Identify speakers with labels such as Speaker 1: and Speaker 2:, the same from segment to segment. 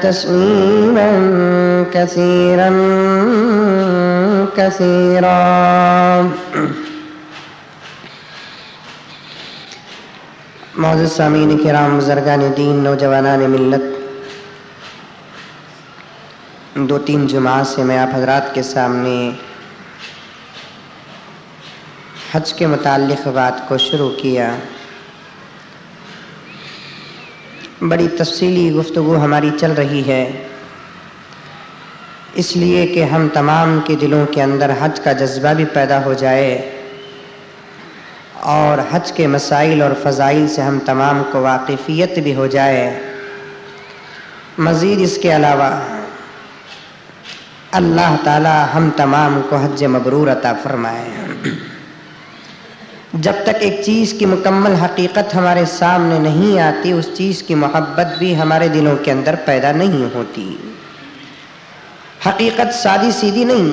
Speaker 1: تسليما كثيرا كثيرا. معزز سامعین کرام، بزرگان دین، نوجوانان ملت، 2-3 جمعہ سے میں آپ حضرات کے سامنے حج کے متعلق بات کو شروع کیا. بڑی تفصیلی گفتگو ہماری چل رہی ہے، اس لیے کہ ہم تمام کے دلوں کے اندر حج کا جذبہ بھی پیدا ہو جائے اور حج کے مسائل اور فضائل سے ہم تمام کو واقفیت بھی ہو جائے. مزید اس کے علاوہ اللہ تعالی ہم تمام کو حج مبرور عطا فرمائے. جب تک ایک چیز کی مکمل حقیقت ہمارے سامنے نہیں آتی، اس چیز کی محبت بھی ہمارے دلوں کے اندر پیدا نہیں ہوتی. حقیقت سادی سیدھی نہیں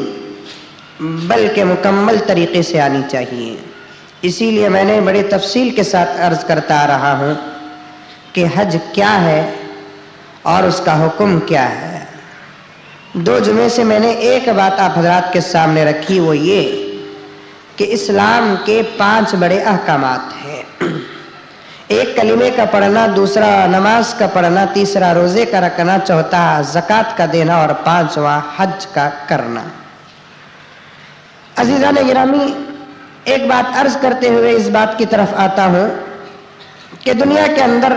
Speaker 1: بلکہ مکمل طریقے سے آنی چاہیے. اسی لیے میں نے بڑے تفصیل کے ساتھ عرض کرتا آ رہا ہوں کہ حج کیا ہے اور اس کا حکم کیا ہے. 2 جمعے سے میں نے ایک بات آپ حضرات کے سامنے رکھی، وہ یہ کہ اسلام کے 5 بڑے احکامات ہیں. ایک کلمے کا پڑھنا، دوسرا نماز کا پڑھنا، تیسرا روزے کا رکھنا، چوتھا زکوٰۃ کا دینا اور 5واں حج کا کرنا. عزیزان گرامی، ایک بات عرض کرتے ہوئے اس بات کی طرف آتا ہوں کہ دنیا کے اندر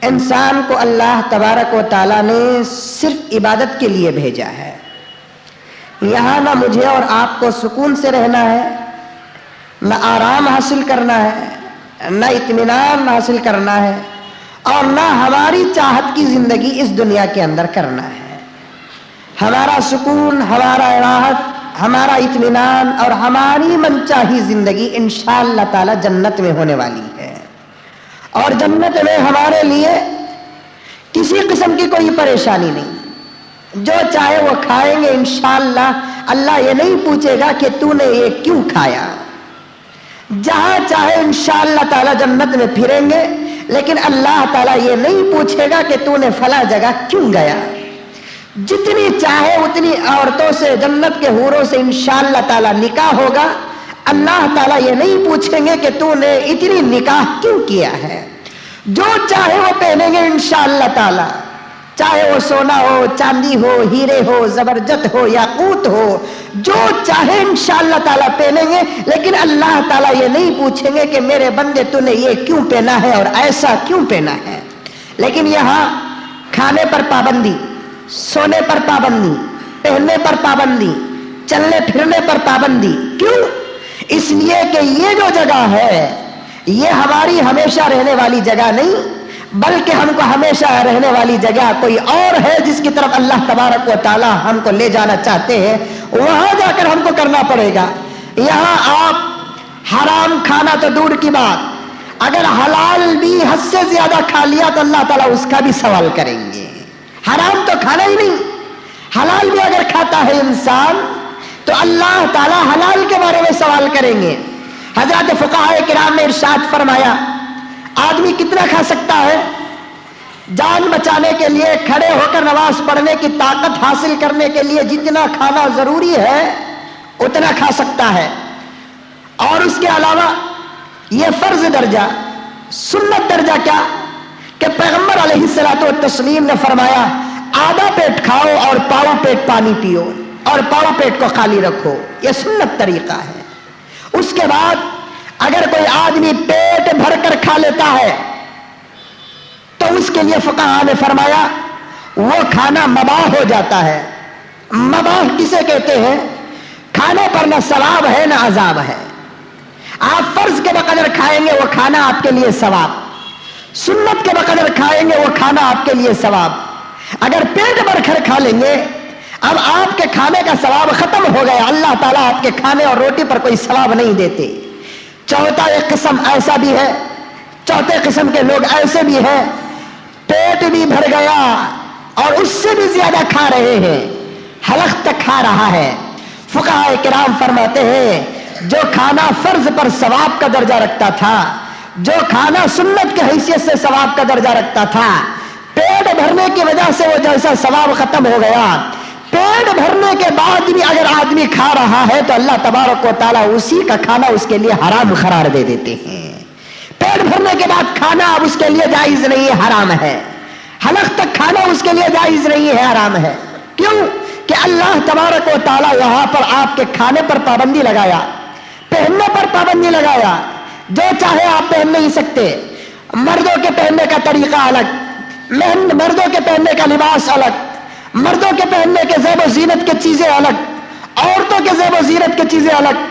Speaker 1: انسان کو اللہ تبارک و تعالیٰ نے صرف عبادت کے لیے بھیجا ہے. یہاں نہ مجھے اور آپ کو سکون سے رہنا ہے، نہ آرام حاصل کرنا ہے، نہ اطمینان حاصل کرنا ہے، اور نہ ہماری چاہت کی زندگی اس دنیا کے اندر کرنا ہے. ہمارا سکون، ہمارا راحت، ہمارا اطمینان اور ہماری منچاہی زندگی انشاءاللہ تعالی جنت میں ہونے والی ہے. اور جنت میں ہمارے لیے کسی قسم کی کوئی پریشانی نہیں. جو چاہے وہ کھائیں گے انشاءاللہ. اللہ یہ نہیں پوچھے گا کہ تو نے یہ کیوں کھایا. جہاں چاہے انشاءاللہ تعالی جنت میں پھریں گے، لیکن اللہ تعالیٰ یہ نہیں پوچھے گا کہ تو نے فلاں جگہ کیوں گیا. جتنی چاہے اتنی عورتوں سے، جنت کے حوروں سے انشاءاللہ تعالیٰ نکاح ہوگا. اللہ تعالیٰ یہ نہیں پوچھیں گے کہ تو نے اتنی نکاح کیوں کیا ہے. جو چاہے وہ پہنیں گے انشاءاللہ تعالیٰ، چاہے وہ سونا ہو، چاندی ہو، ہیرے ہو، زبرجد ہو، یاقوت ہو، جو چاہے انشاءاللہ تعالیٰ پہنیں گے. لیکن اللہ تعالیٰ یہ نہیں پوچھیں گے کہ میرے بندے تو نے یہ کیوں پہنا ہے اور ایسا کیوں پہنا ہے. لیکن یہاں کھانے پر پابندی، سونے پر پابندی، پہننے پر پابندی، چلنے پھرنے پر پابندی. کیوں؟ اس لیے کہ یہ جو جگہ ہے یہ ہماری ہمیشہ رہنے والی جگہ نہیں، بلکہ ہم کو ہمیشہ رہنے والی جگہ کوئی اور ہے جس کی طرف اللہ تبارک و تعالی ہم کو لے جانا چاہتے ہیں. وہاں جا کر ہم کو کرنا پڑے گا. یہاں آپ حرام کھانا تو دور کی بات، اگر حلال بھی حد سے زیادہ کھا لیا تو اللہ تعالیٰ اس کا بھی سوال کریں گے. حرام تو کھانا ہی نہیں، حلال بھی اگر کھاتا ہے انسان تو اللہ تعالیٰ حلال کے بارے میں سوال کریں گے. حضرات فقہاء کرام نے ارشاد فرمایا، آدمی کتنا کھا سکتا ہے؟ جان بچانے کے لیے، کھڑے ہو کر نماز پڑھنے کی طاقت حاصل کرنے کے لیے جتنا کھانا ضروری ہے اتنا کھا سکتا ہے. اور اس کے علاوہ یہ فرض درجہ، سنت درجہ کیا کہ پیغمبر علیہ الصلوۃ والتسلیم نے فرمایا آدھا پیٹ کھاؤ اور پاؤں پیٹ پانی پیو اور پاؤں پیٹ کو خالی رکھو. یہ سنت طریقہ ہے. اس کے بعد اگر کوئی آدمی پیٹ بھر کر کھا لیتا ہے تو اس کے لیے فقہاء نے فرمایا وہ کھانا مباح ہو جاتا ہے. مباح کسے کہتے ہیں؟ کھانے پر نہ ثواب ہے نہ عذاب ہے. آپ فرض کے بقدر کھائیں گے وہ کھانا آپ کے لیے ثواب، سنت کے بقدر کھائیں گے وہ کھانا آپ کے لیے ثواب. اگر پیٹ بھر کر کھا لیں گے، اب آپ کے کھانے کا ثواب ختم ہو گیا. اللہ تعالیٰ آپ کے کھانے اور روٹی پر کوئی ثواب نہیں دیتے. چوتھا ایک قسم ایسا بھی ہے، چوتھے قسم کے لوگ ایسے بھی ہیں پیٹ بھی بھر گیا اور اس سے بھی زیادہ کھا رہے ہیں، حلق تک کھا رہا ہے. فقہاء کرام فرماتے ہیں جو کھانا فرض پر ثواب کا درجہ رکھتا تھا، جو کھانا سنت کی حیثیت سے ثواب کا درجہ رکھتا تھا، پیٹ پیٹ بھرنے کی وجہ سے وہ جیسا ثواب ختم ہو گیا، پیٹ بھرنے کے بعد بھی اگر آدمی کھا رہا ہے تو اللہ تبارک و تعالیٰ اسی کا کھانا اس کے لیے حرام قرار دے دیتے ہیں۔ پیٹ بھرنے کے بعد کھانا اب اس کے لیے جائز نہیں ہے، حرام ہے۔ حلق تک کھانا اس کے لیے جائز نہیں ہے، حرام ہے۔ کیوں کہ اللہ تبارک و تعالیٰ یہاں پر آپ کے کھانے پر پابندی لگایا، پہننے پر پابندی لگایا، جو چاہے آپ پہن نہیں سکتے۔ مردوں کے پہننے کا طریقہ الگ، مردوں کے پہننے کا لباس الگ، مردوں کے پہننے کے زیب و زینت کی چیزیں الگ، عورتوں کے زیب و زینت کی چیزیں الگ۔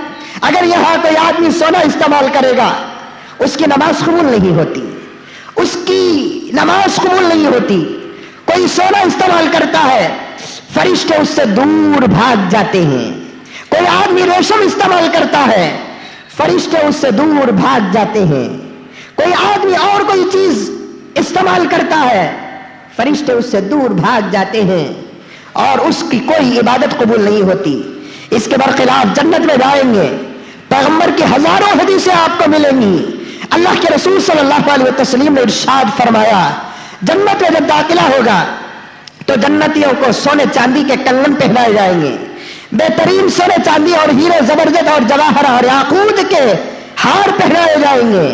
Speaker 1: اگر یہاں کوئی آدمی سونا استعمال کرے گا اس کی نماز قبول نہیں ہوتی، اس کی نماز قبول نہیں ہوتی۔ کوئی سونا استعمال کرتا ہے فرشتے اس سے دور بھاگ جاتے ہیں۔ کوئی آدمی ریشم استعمال کرتا ہے فرشتے اس سے دور بھاگ جاتے ہیں۔ کوئی آدمی اور کوئی چیز استعمال کرتا ہے فرشتے اس سے دور بھاگ جاتے ہیں اور اس کی کوئی عبادت قبول نہیں ہوتی۔ اس کے برخلاف جنت میں جائیں گے، پیغمبر کی ہزاروں حدیثیں آپ کو ملیں گی۔ اللہ کے رسول صلی اللہ علیہ وسلم نے ارشاد فرمایا، جنت میں جب داخلہ ہوگا تو جنتیوں کو سونے چاندی کے کنگن پہنائے جائیں گے، بہترین سونے چاندی اور ہیرے زبرجد اور جواہر اور یاقوت کے ہار پہنائے جائیں گے۔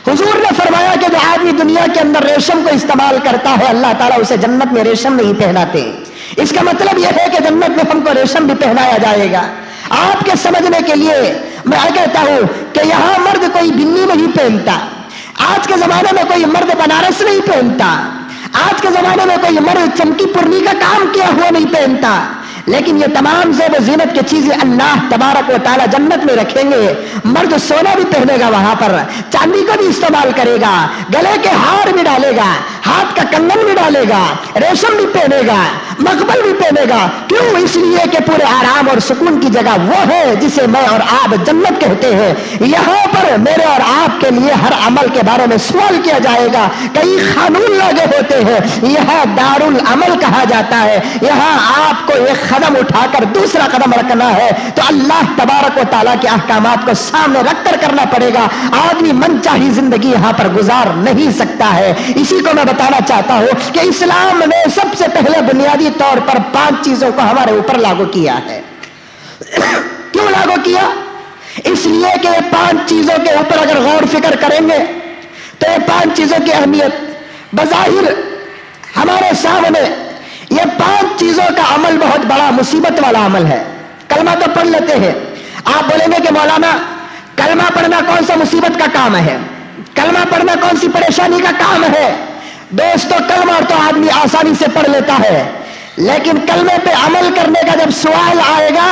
Speaker 1: حضور نے فرمایا کہ جو آدمی دنیا کے اندر ریشم کو استعمال کرتا ہے اللہ تعالیٰ اسے جنت میں ریشم نہیں پہناتے۔ اس کا مطلب یہ ہے کہ جنت میں ہم کو ریشم بھی پہنایا جائے گا۔ آپ کے سمجھنے کے لیے میں کہتا ہوں کہ یہاں مرد کوئی بنی نہیں پہنتا، آج کے زمانے میں کوئی مرد بنارس نہیں پہنتا، آج کے زمانے میں کوئی مرد چمکی پرنی کا کام کیا ہوا نہیں پہنتا، لیکن یہ تمام زیب و زینت کی چیزیں اللہ تبارک و تعالیٰ جنت میں رکھیں گے۔ مرد سونا بھی پہنے گا، وہاں پر چاندی کو بھی استعمال کرے گا، گلے کے ہار بھی ڈالے گا، ہاتھ کا کنگن بھی ڈالے گا، ریشم بھی پہنے گا، مقبل بھی پہنے گا۔ کیوں؟ اس لیے کہ پورے آرام اور سکون کی جگہ وہ ہے جسے میں اور آپ جنت کہتے ہیں۔ یہاں پر میرے اور آپ کے لیے ہر عمل کے بارے میں سوال کیا جائے گا، کئی قانون لاگو ہوتے ہیں۔ یہاں دار العمل کہا جاتا ہے، یہاں آپ کو ایک قدم اٹھا کر دوسرا قدم رکھنا ہے تو اللہ تبارک و تعالیٰ کے احکامات کو سامنے رکھ کر کرنا پڑے گا۔ آدمی من چاہی زندگی یہاں پر گزار نہیں سکتا ہے۔ اسی کو میں بتانا چاہتا ہوں کہ اسلام نے سب سے پہلے بنیادی طور پر 5 چیزوں کو ہمارے اوپر لاگو کیا ہے۔ کیوں لاگو کیا؟ اس لیے کہ یہ 5 چیزوں کے اوپر اگر غور فکر کریں گے تو یہ 5 چیزوں کی اہمیت بظاہر ہمارے سامنے، یہ 5 چیزوں کا عمل بہت بڑا مصیبت والا عمل ہے۔ کلمہ تو پڑھ لیتے ہیں، آپ بولیں گے کہ مولانا کلمہ پڑھنا کون سا مصیبت کا کام ہے، کلمہ پڑھنا کون سی پریشانی کا کام ہے؟ دوستو کلمہ تو آدمی آسانی سے پڑھ لیتا ہے، لیکن کلمے پہ عمل کرنے کا جب سوال آئے گا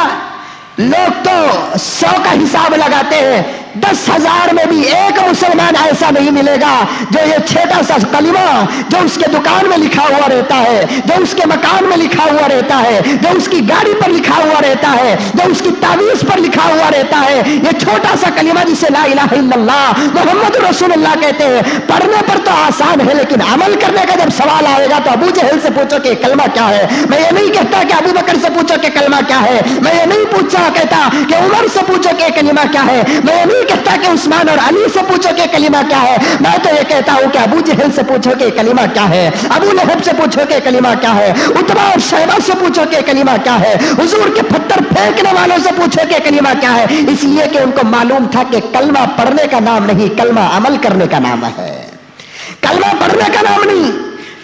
Speaker 1: لوگ تو 100 کا حساب لگاتے ہیں، 10,000 میں بھی ایک مسلمان ایسا نہیں ملے گا جو یہ چھوٹا سا کلمہ جو اس کے دکان میں لکھا ہوا رہتا ہے، جو اس کے مکان میں لکھا ہوا رہتا ہے، جو اس کی گاڑی پر لکھا ہوا رہتا ہے، جو اس کی تعویذ پر لکھا ہوا رہتا ہے، یہ چھوٹا سا کلمہ جسے لا الہ الا اللہ محمد رسول اللہ کہتے ہیں، پڑھنے پر تو آسان ہے لیکن عمل کرنے کا جب سوال آئے گا تو ابو جہل سے پوچھو کہ کلمہ کیا ہے۔ میں یہ نہیں کہتا کہ ابو بکر سے پوچھو کہ کلمہ کیا ہے، میں یہ نہیں کہتا کہ عمر سے پوچھو کہ کلمہ کیا ہے، میں یہ نہیں کہتا کہ عثمان اور علی سے پوچھو کہ کلمہ کیا ہے، میں تو یہ کہتا ہوں کہ ابو جہل سے پوچھو کہ کلمہ کیا ہے، ابو لہب سے پوچھو کہ کلمہ کیا ہے، عتبہ اور شیبہ سے پوچھو کہ کلمہ کیا ہے، حضور کے پتھر پھینکنے والوں سے پوچھو کہ کلمہ کیا ہے، اس لیے کہ ان کو معلوم تھا کہ کلمہ پڑھنے کا نام نہیں، کلمہ عمل کرنے کا نام ہے۔ کلمہ پڑھنے کا نام نہیں،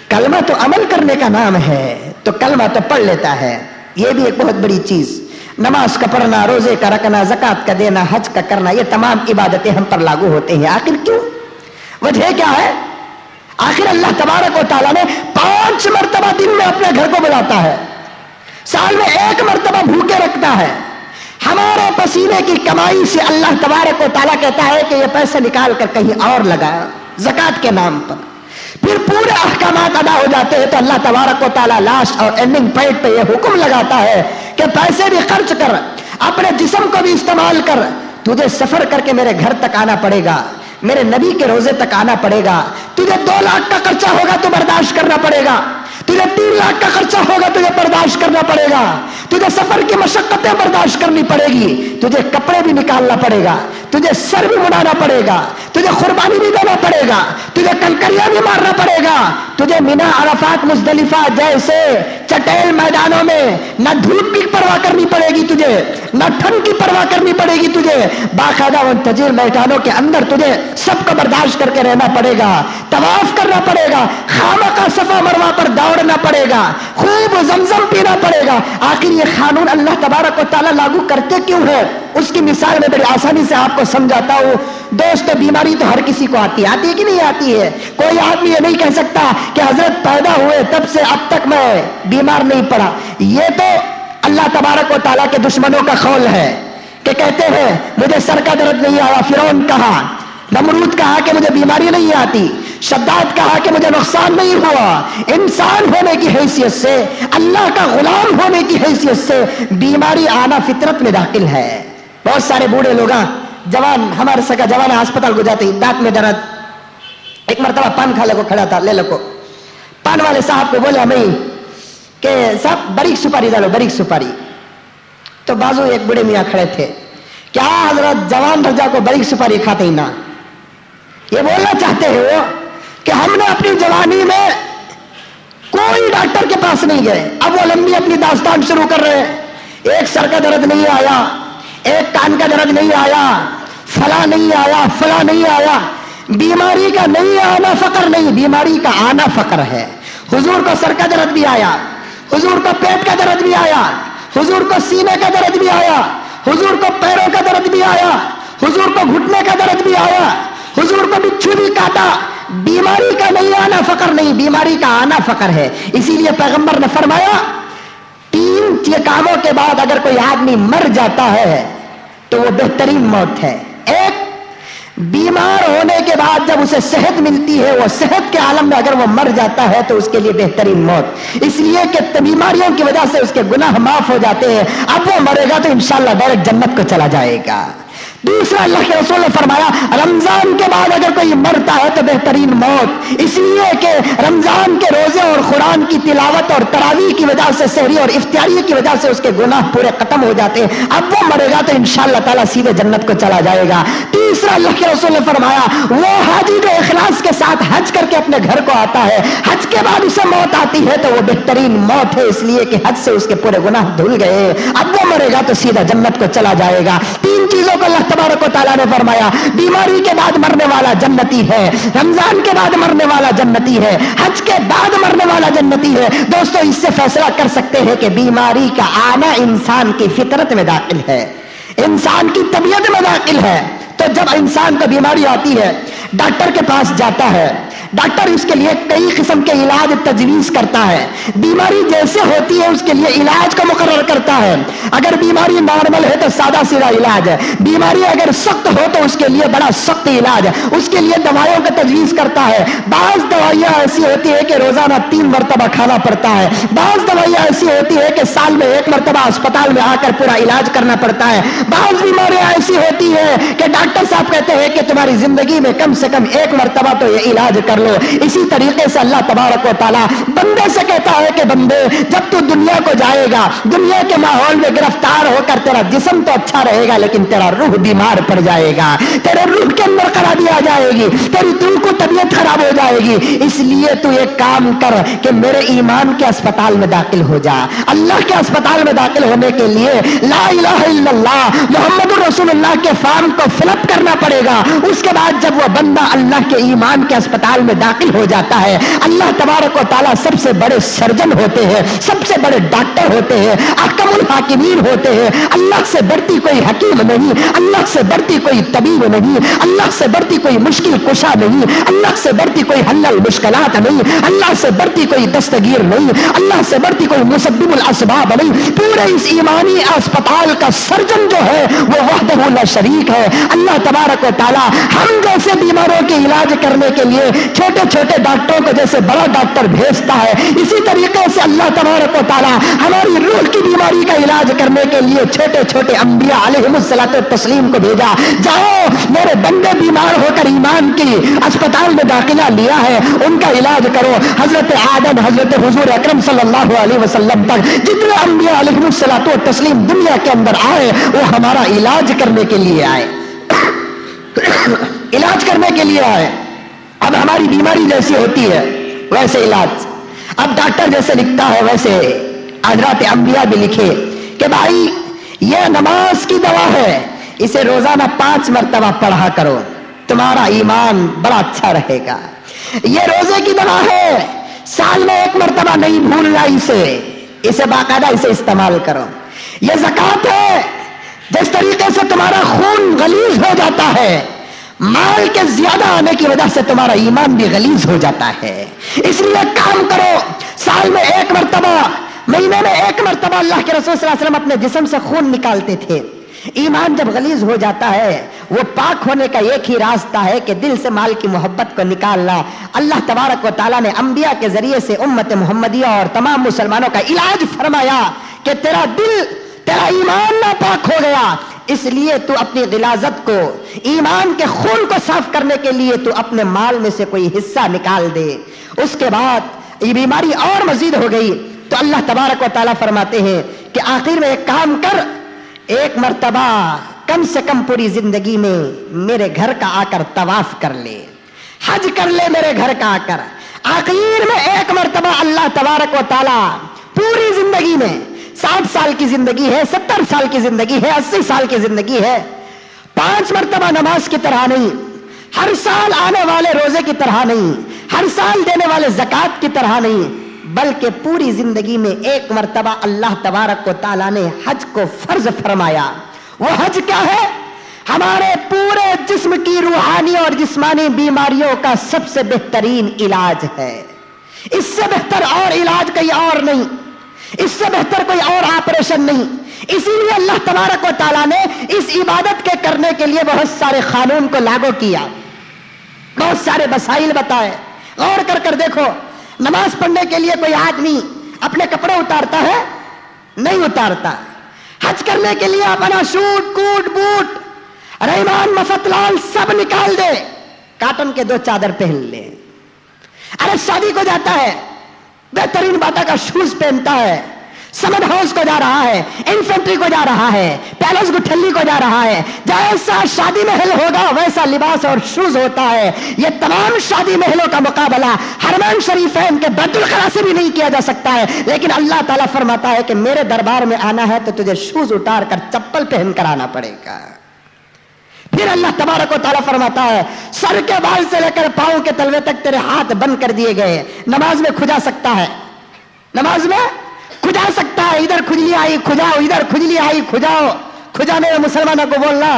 Speaker 1: کلمہ تو عمل کرنے کا نام ہے۔ تو کلمہ تو پڑھ لیتا ہے، یہ بھی ایک بہت بڑی چیز۔ نماز کا پڑھنا، روزے کا رکھنا، زکات کا دینا، حج کا کرنا، یہ تمام عبادتیں ہم پر لاگو ہوتے ہیں۔ آخر کیوں؟ وجہ کیا ہے؟ آخر اللہ تبارک و تعالیٰ نے 5 مرتبہ دن میں اپنے گھر کو بلاتا ہے، سال میں 1 مرتبہ بھوکے رکھتا ہے۔ ہمارے پسینے کی کمائی سے اللہ تبارک و تعالیٰ کہتا ہے کہ یہ پیسے نکال کر کہیں اور لگا زکات کے نام پر، پھر پورے احکامات ادا ہو جاتے ہیں تو اللہ تبارک و تعالیٰ لاسٹ اور اینڈنگ پوائنٹ پہ یہ حکم لگاتا ہے کہ پیسے بھی خرچ کر، اپنے جسم کو بھی استعمال کر، تجھے سفر کر کے میرے گھر تک آنا پڑے گا، میرے نبی کے روزے تک آنا پڑے گا، تجھے 2 لاکھ کا خرچہ ہوگا تو برداشت کرنا پڑے گا، تجھے 3 لاکھ کا خرچہ ہوگا تجھے برداشت کرنا پڑے گا، تجھے سفر کی مشقتیں برداشت کرنی پڑے گی، تجھے کپڑے بھی نکالنا پڑے گا، تجھے سر بھی مڑانا پڑے گا، تجھے قربانی بھی دینا پڑے گا، تجھے کنکریاں بھی مارنا پڑے گا، تجھے مینا عرفات مزدلفہ جیسے چٹیل میدانوں میں نہ دھوپ کی پرواہ کرنی پڑے گی تجھے، نہ ٹھنڈ کی پرواہ کرنی پڑے گی تجھے، باقاعدہ ان تجیر میدانوں کے اندر تجھے سب کو برداشت کر کے رہنا پڑے گا، طواف کرنا پڑے گا، خامخواہ صفا مروہ پر دوڑنا پڑے گا، خوب زمزم پینا پڑے گا۔ آخر یہ قانون اللہ تبارک و تعالیٰ لاگو کرتے کیوں ہے؟ اس کی مثال میں بڑی آسانی سے آپ کو سمجھاتا ہوں۔ دوستو بیماری تو ہر کسی کو آتی ہے کہ نہیں آتی ہے؟ کوئی آدمی یہ نہیں کہہ سکتا کہ حضرت پیدا ہوئے تب سے اب تک میں بیمار نہیں پڑا۔ یہ تو اللہ تبارک و تعالیٰ کے دشمنوں کا قول ہے کہ کہتے ہیں مجھے سر کا درد نہیں آیا، فرعون کہا، نمرود کہا کہ مجھے بیماری نہیں آتی، شداد کہا کہ مجھے نقصان نہیں ہوا۔ انسان ہونے کی حیثیت سے، اللہ کا غلام ہونے کی حیثیت سے بیماری آنا فطرت میں داخل ہے۔ بہت سارے بوڑھے لوگ جوان ہمارے سکا جوان ہسپتال کو جاتے دانت میں درد، ایک مرتبہ پان کھا لے کو کھڑا تھا، لے لو کو پان والے صاحب کو بولا میں کہ صاحب بریک سپاری ڈالو، بریک سپاری۔ تو بازو ایک بڑے میاں کھڑے تھے، کیا حضرت جوان رجا کو بریک سپاری کھاتے ہی نہ؟ یہ بولنا چاہتے ہیں وہ کہ ہم نے اپنی جوانی میں کوئی ڈاکٹر کے پاس نہیں گئے، اب وہ لمبی اپنی داستان شروع کر رہے ہیں، ایک سر کا درد نہیں آیا، ایک کان کا درد نہیں آیا، فلاں نہیں آیا، فلاں نہیں آیا۔ بیماری کا نہیں آنا فقر نہیں، بیماری کا آنا فقر ہے۔ حضور کو سر کا درد بھی آیا، حضور کو پیٹ کا درد بھی آیا، حضور کو سینے کا درد بھی آیا، حضور کو پیروں کا درد بھی آیا، حضور کو گھٹنے کا درد بھی آیا، حضور کو بچھو بھی کاٹا۔ بیماری کا نہیں آنا فقر نہیں، بیماری کا آنا فقر ہے۔ اسی لیے پیغمبر نے فرمایا 3 کاموں کے بعد اگر کوئی آدمی مر جاتا ہے تو وہ بہترین موت ہے۔ ایک، بیمار ہونے کے بعد جب اسے صحت ملتی ہے، وہ صحت کے عالم میں اگر وہ مر جاتا ہے تو اس کے لیے بہترین موت، اس لیے کہ بیماریوں کی وجہ سے اس کے گناہ معاف ہو جاتے ہیں۔ اب وہ مرے گا تو انشاءاللہ ڈائریکٹ جنت کو چلا جائے گا۔ دوسرا، اللہ کے رسول نے فرمایا رمضان کے بعد اگر کوئی مرتا ہے تو بہترین موت، اس لیے کہ رمضان کے روزے اور قرآن کی تلاوت اور تراویح کی وجہ سے، سحری اور افطاری کی وجہ سے اس کے گناہ پورے ختم ہو جاتے ہیں۔ اب وہ مرے گا تو انشاءاللہ تعالیٰ سیدھے جنت کو چلا جائے گا۔ تیسرا، اللہ کے رسول نے فرمایا وہ حاجی جو اخلاص کے ساتھ حج کر کے اپنے گھر کو آتا ہے، حج کے بعد اسے موت آتی ہے تو وہ بہترین موت ہے، اس لیے کہ حج سے اس کے پورے گناہ دھل گئے۔ اب وہ مرے گا تو سیدھا جنت کو چلا جائے گا۔ 3 چیزوں کو اللہ تبارک و تعالیٰ نے فرمایا، بیماری کے بعد مرنے والا جنتی ہے، رمضان کے بعد مرنے والا جنتی ہے، حج کے بعد مرنے والا جنتی ہے۔ دوستو اس سے فیصلہ کر سکتے ہیں کہ بیماری کا آنا انسان کی فطرت میں داخل ہے، انسان کی طبیعت میں داخل ہے۔ تو جب انسان کو بیماری آتی ہے، ڈاکٹر کے پاس جاتا ہے، ڈاکٹر اس کے لیے کئی قسم کے علاج تجویز کرتا ہے، بیماری جیسے ہوتی ہے اس کے لیے علاج کو مقرر کرتا ہے۔ اگر بیماری نارمل ہے تو سادہ سیدھا علاج ہے، بیماری اگر سخت ہو تو اس کے لیے بڑا سخت علاج ہے، اس کے لیے دوائیوں کا تجویز کرتا ہے۔ بعض دوائیاں ایسی ہوتی ہے کہ روزانہ 3 مرتبہ کھانا پڑتا ہے، بعض دوائیاں ایسی ہوتی ہے کہ سال میں 1 مرتبہ اسپتال میں آ کر پورا علاج کرنا پڑتا ہے، بعض بیماریاں ایسی ہوتی ہے کہ ڈاکٹر صاحب کہتے ہیں کہ تمہاری زندگی میں کم سے کم 1 مرتبہ تو یہ علاج کر لو۔ اسی طریقے سے اللہ تبارک و تعالیٰ بندے سے کہتا ہے کہ بندے جب تو دنیا کو جائے گا، دنیا کے ماحول میں گرفتار ہو کر تیرا جسم تو اچھا رہے گا لیکن تیرا روح بیمار پڑ جائے گا، تیرے روح کے اندر خرابی آ جائے گی، تیری دل کو طبیعت خراب ہو جائے گی۔ اس لیے تو ایک کام کر کہ میرے ایمان کے اسپتال میں داخل ہو جا۔ اللہ کے اسپتال میں داخل ہونے کے لیے لا الہ الا اللہ محمد رسول اللہ کے فارم کو فل اپ کرنا پڑے گا۔ اس کے بعد جب وہ بندہ اللہ کے ایمان کے اسپتال میں داخل ہو جاتا ہے، اللہ تبارک و تعالیٰ سب سے بڑے سرجن ہوتے ہیں، سب سے بڑے ڈاکٹر ہوتے ہیں، احکم الحاکمین ہوتے ہیں۔ اللہ سے بڑھتی کوئی حکیم نہیں، اللہ سے بڑھتی کوئی طبیب نہیں، اللہ سے بڑھتی کوئی مشکل کشا نہیں، اللہ سے بڑھتی کوئی حل المشکلات نہیں، اللہ سے بڑھتی کوئی دستگیر نہیں، اللہ سے بڑھتی کوئی مسبب الاسباب نہیں۔ پورے اس ایمانی اسپتال کا سرجن جو ہے وہ وحدہ لا شریک ہے اللہ تبارک و تعالیٰ۔ ہم جیسے بیماروں کے علاج کرنے کے لیے چھوٹے چھوٹے ڈاکٹروں کو جیسے بڑا ڈاکٹر بھیجتا ہے، اسی طریقے سے اللہ تبارک و تعالیٰ ہماری روح کی بیماری کا علاج کرنے کے لیے چھوٹے چھوٹے انبیاء علیہم الصلوۃ والتسلیم کو بھیجا، جاؤ میرے بندے بیمار ہو کر ایمان کی اسپتال میں داخلہ لیا ہے، ان کا علاج کرو۔ حضرت آدم، حضرت حضور اکرم صلی اللہ علیہ وسلم تک جتنے انبیاء علیہم الصلوۃ والتسلیم دنیا کے اندر آئے وہ ہمارا علاج کرنے کے لیے آئے۔ علاج کرنے کے لیے آئے. اب ہماری بیماری جیسی ہوتی ہے ویسے علاج. اب ڈاکٹر جیسے لکھتا ہے ویسے حضرات انبیاء بھی لکھے کہ بھائی یہ نماز کی دوا ہے, اسے روزانہ 5 مرتبہ پڑھا کرو, تمہارا ایمان بڑا اچھا رہے گا. یہ روزے کی دوا ہے, سال میں 1 مرتبہ نہیں بھولنا اسے باقاعدہ اسے استعمال کرو. یہ زکات ہے, جس طریقے سے تمہارا خون غلیظ ہو جاتا ہے, مال کے زیادہ آنے کی وجہ سے تمہارا ایمان بھی غلیظ ہو جاتا ہے. اس لیے کام کرو, سال میں 1 مرتبہ, مہینے میں 1 مرتبہ اللہ کے رسول صلی اللہ علیہ وسلم اپنے جسم سے خون نکالتے تھے. ایمان جب غلیظ ہو جاتا ہے, وہ پاک ہونے کا ایک ہی راستہ ہے کہ دل سے مال کی محبت کو نکالنا. اللہ تبارک و تعالیٰ نے انبیاء کے ذریعے سے امت محمدیہ اور تمام مسلمانوں کا علاج فرمایا کہ تیرا دل, تیرا ایمان ناپاک ہو گیا, اس لیے تو اپنی غلاظت کو, ایمان کے خون کو صاف کرنے کے لیے تو اپنے مال میں سے کوئی حصہ نکال دے. اس کے بعد یہ بیماری اور مزید ہو گئی تو اللہ تبارک و تعالیٰ فرماتے ہیں کہ آخر میں ایک کام کر, 1 مرتبہ کم سے کم پوری زندگی میں میرے گھر کا آ کر طواف کر لے, حج کر لے میرے گھر کا آ کر. آخر میں 1 مرتبہ اللہ تبارک و تعالیٰ پوری زندگی میں, 60 سال کی زندگی ہے, 70 سال کی زندگی ہے, 80 سال کی زندگی ہے, 5 مرتبہ نماز کی طرح نہیں, ہر سال آنے والے روزے کی طرح نہیں, ہر سال دینے والے زکات کی طرح نہیں, بلکہ پوری زندگی میں 1 مرتبہ اللہ تبارک و تعالیٰ نے حج کو فرض فرمایا. وہ حج کیا ہے؟ ہمارے پورے جسم کی روحانی اور جسمانی بیماریوں کا سب سے بہترین علاج ہے. اس سے بہتر اور علاج کوئی اور نہیں, اس سے بہتر کوئی اور آپریشن نہیں. اسی لیے اللہ تبارک و تعالیٰ نے اس عبادت کے کرنے کے لیے بہت سارے قانون کو لاگو کیا, بہت سارے وسائل بتائے. غور کر کر دیکھو, نماز پڑھنے کے لیے کوئی آدمی اپنے کپڑے اتارتا ہے؟ نہیں اتارتا. حج کرنے کے لیے اپنا شوٹ کوٹ بوٹ رحمان مفتلال سب نکال دے, کاٹن کے 2 چادر پہن لے. ارے شادی کو جاتا ہے, بہترین باٹا کا شوز پہنتا ہے, سمر ہاؤس کو جا رہا ہے, انفینٹری کو جا رہا ہے, پیلس گٹھلی کو جا رہا ہے. جیسا شادی محل ہوگا ویسا لباس اور شوز ہوتا ہے. یہ تمام شادی محلوں کا مقابلہ حرمین شریفین کے بیت الخلا سے بھی نہیں کیا جا سکتا ہے. لیکن اللہ تعالیٰ فرماتا ہے کہ میرے دربار میں آنا ہے تو تجھے شوز اتار کر چپل پہن کر آنا پڑے گا. پھر اللہ تبارک و تعالیٰ فرماتا ہے سر کے بال سے لے کر پاؤں کے تلوے تک تیرے ہاتھ بند کر دیے گئے. نماز میں کھجا سکتا ہے, نماز میں کھجا سکتا ہے, ادھر کھجلی آئی کھجاؤ, ادھر کھجلی آئی کھجاؤ. کھجانے میں مسلمانوں کو بولنا,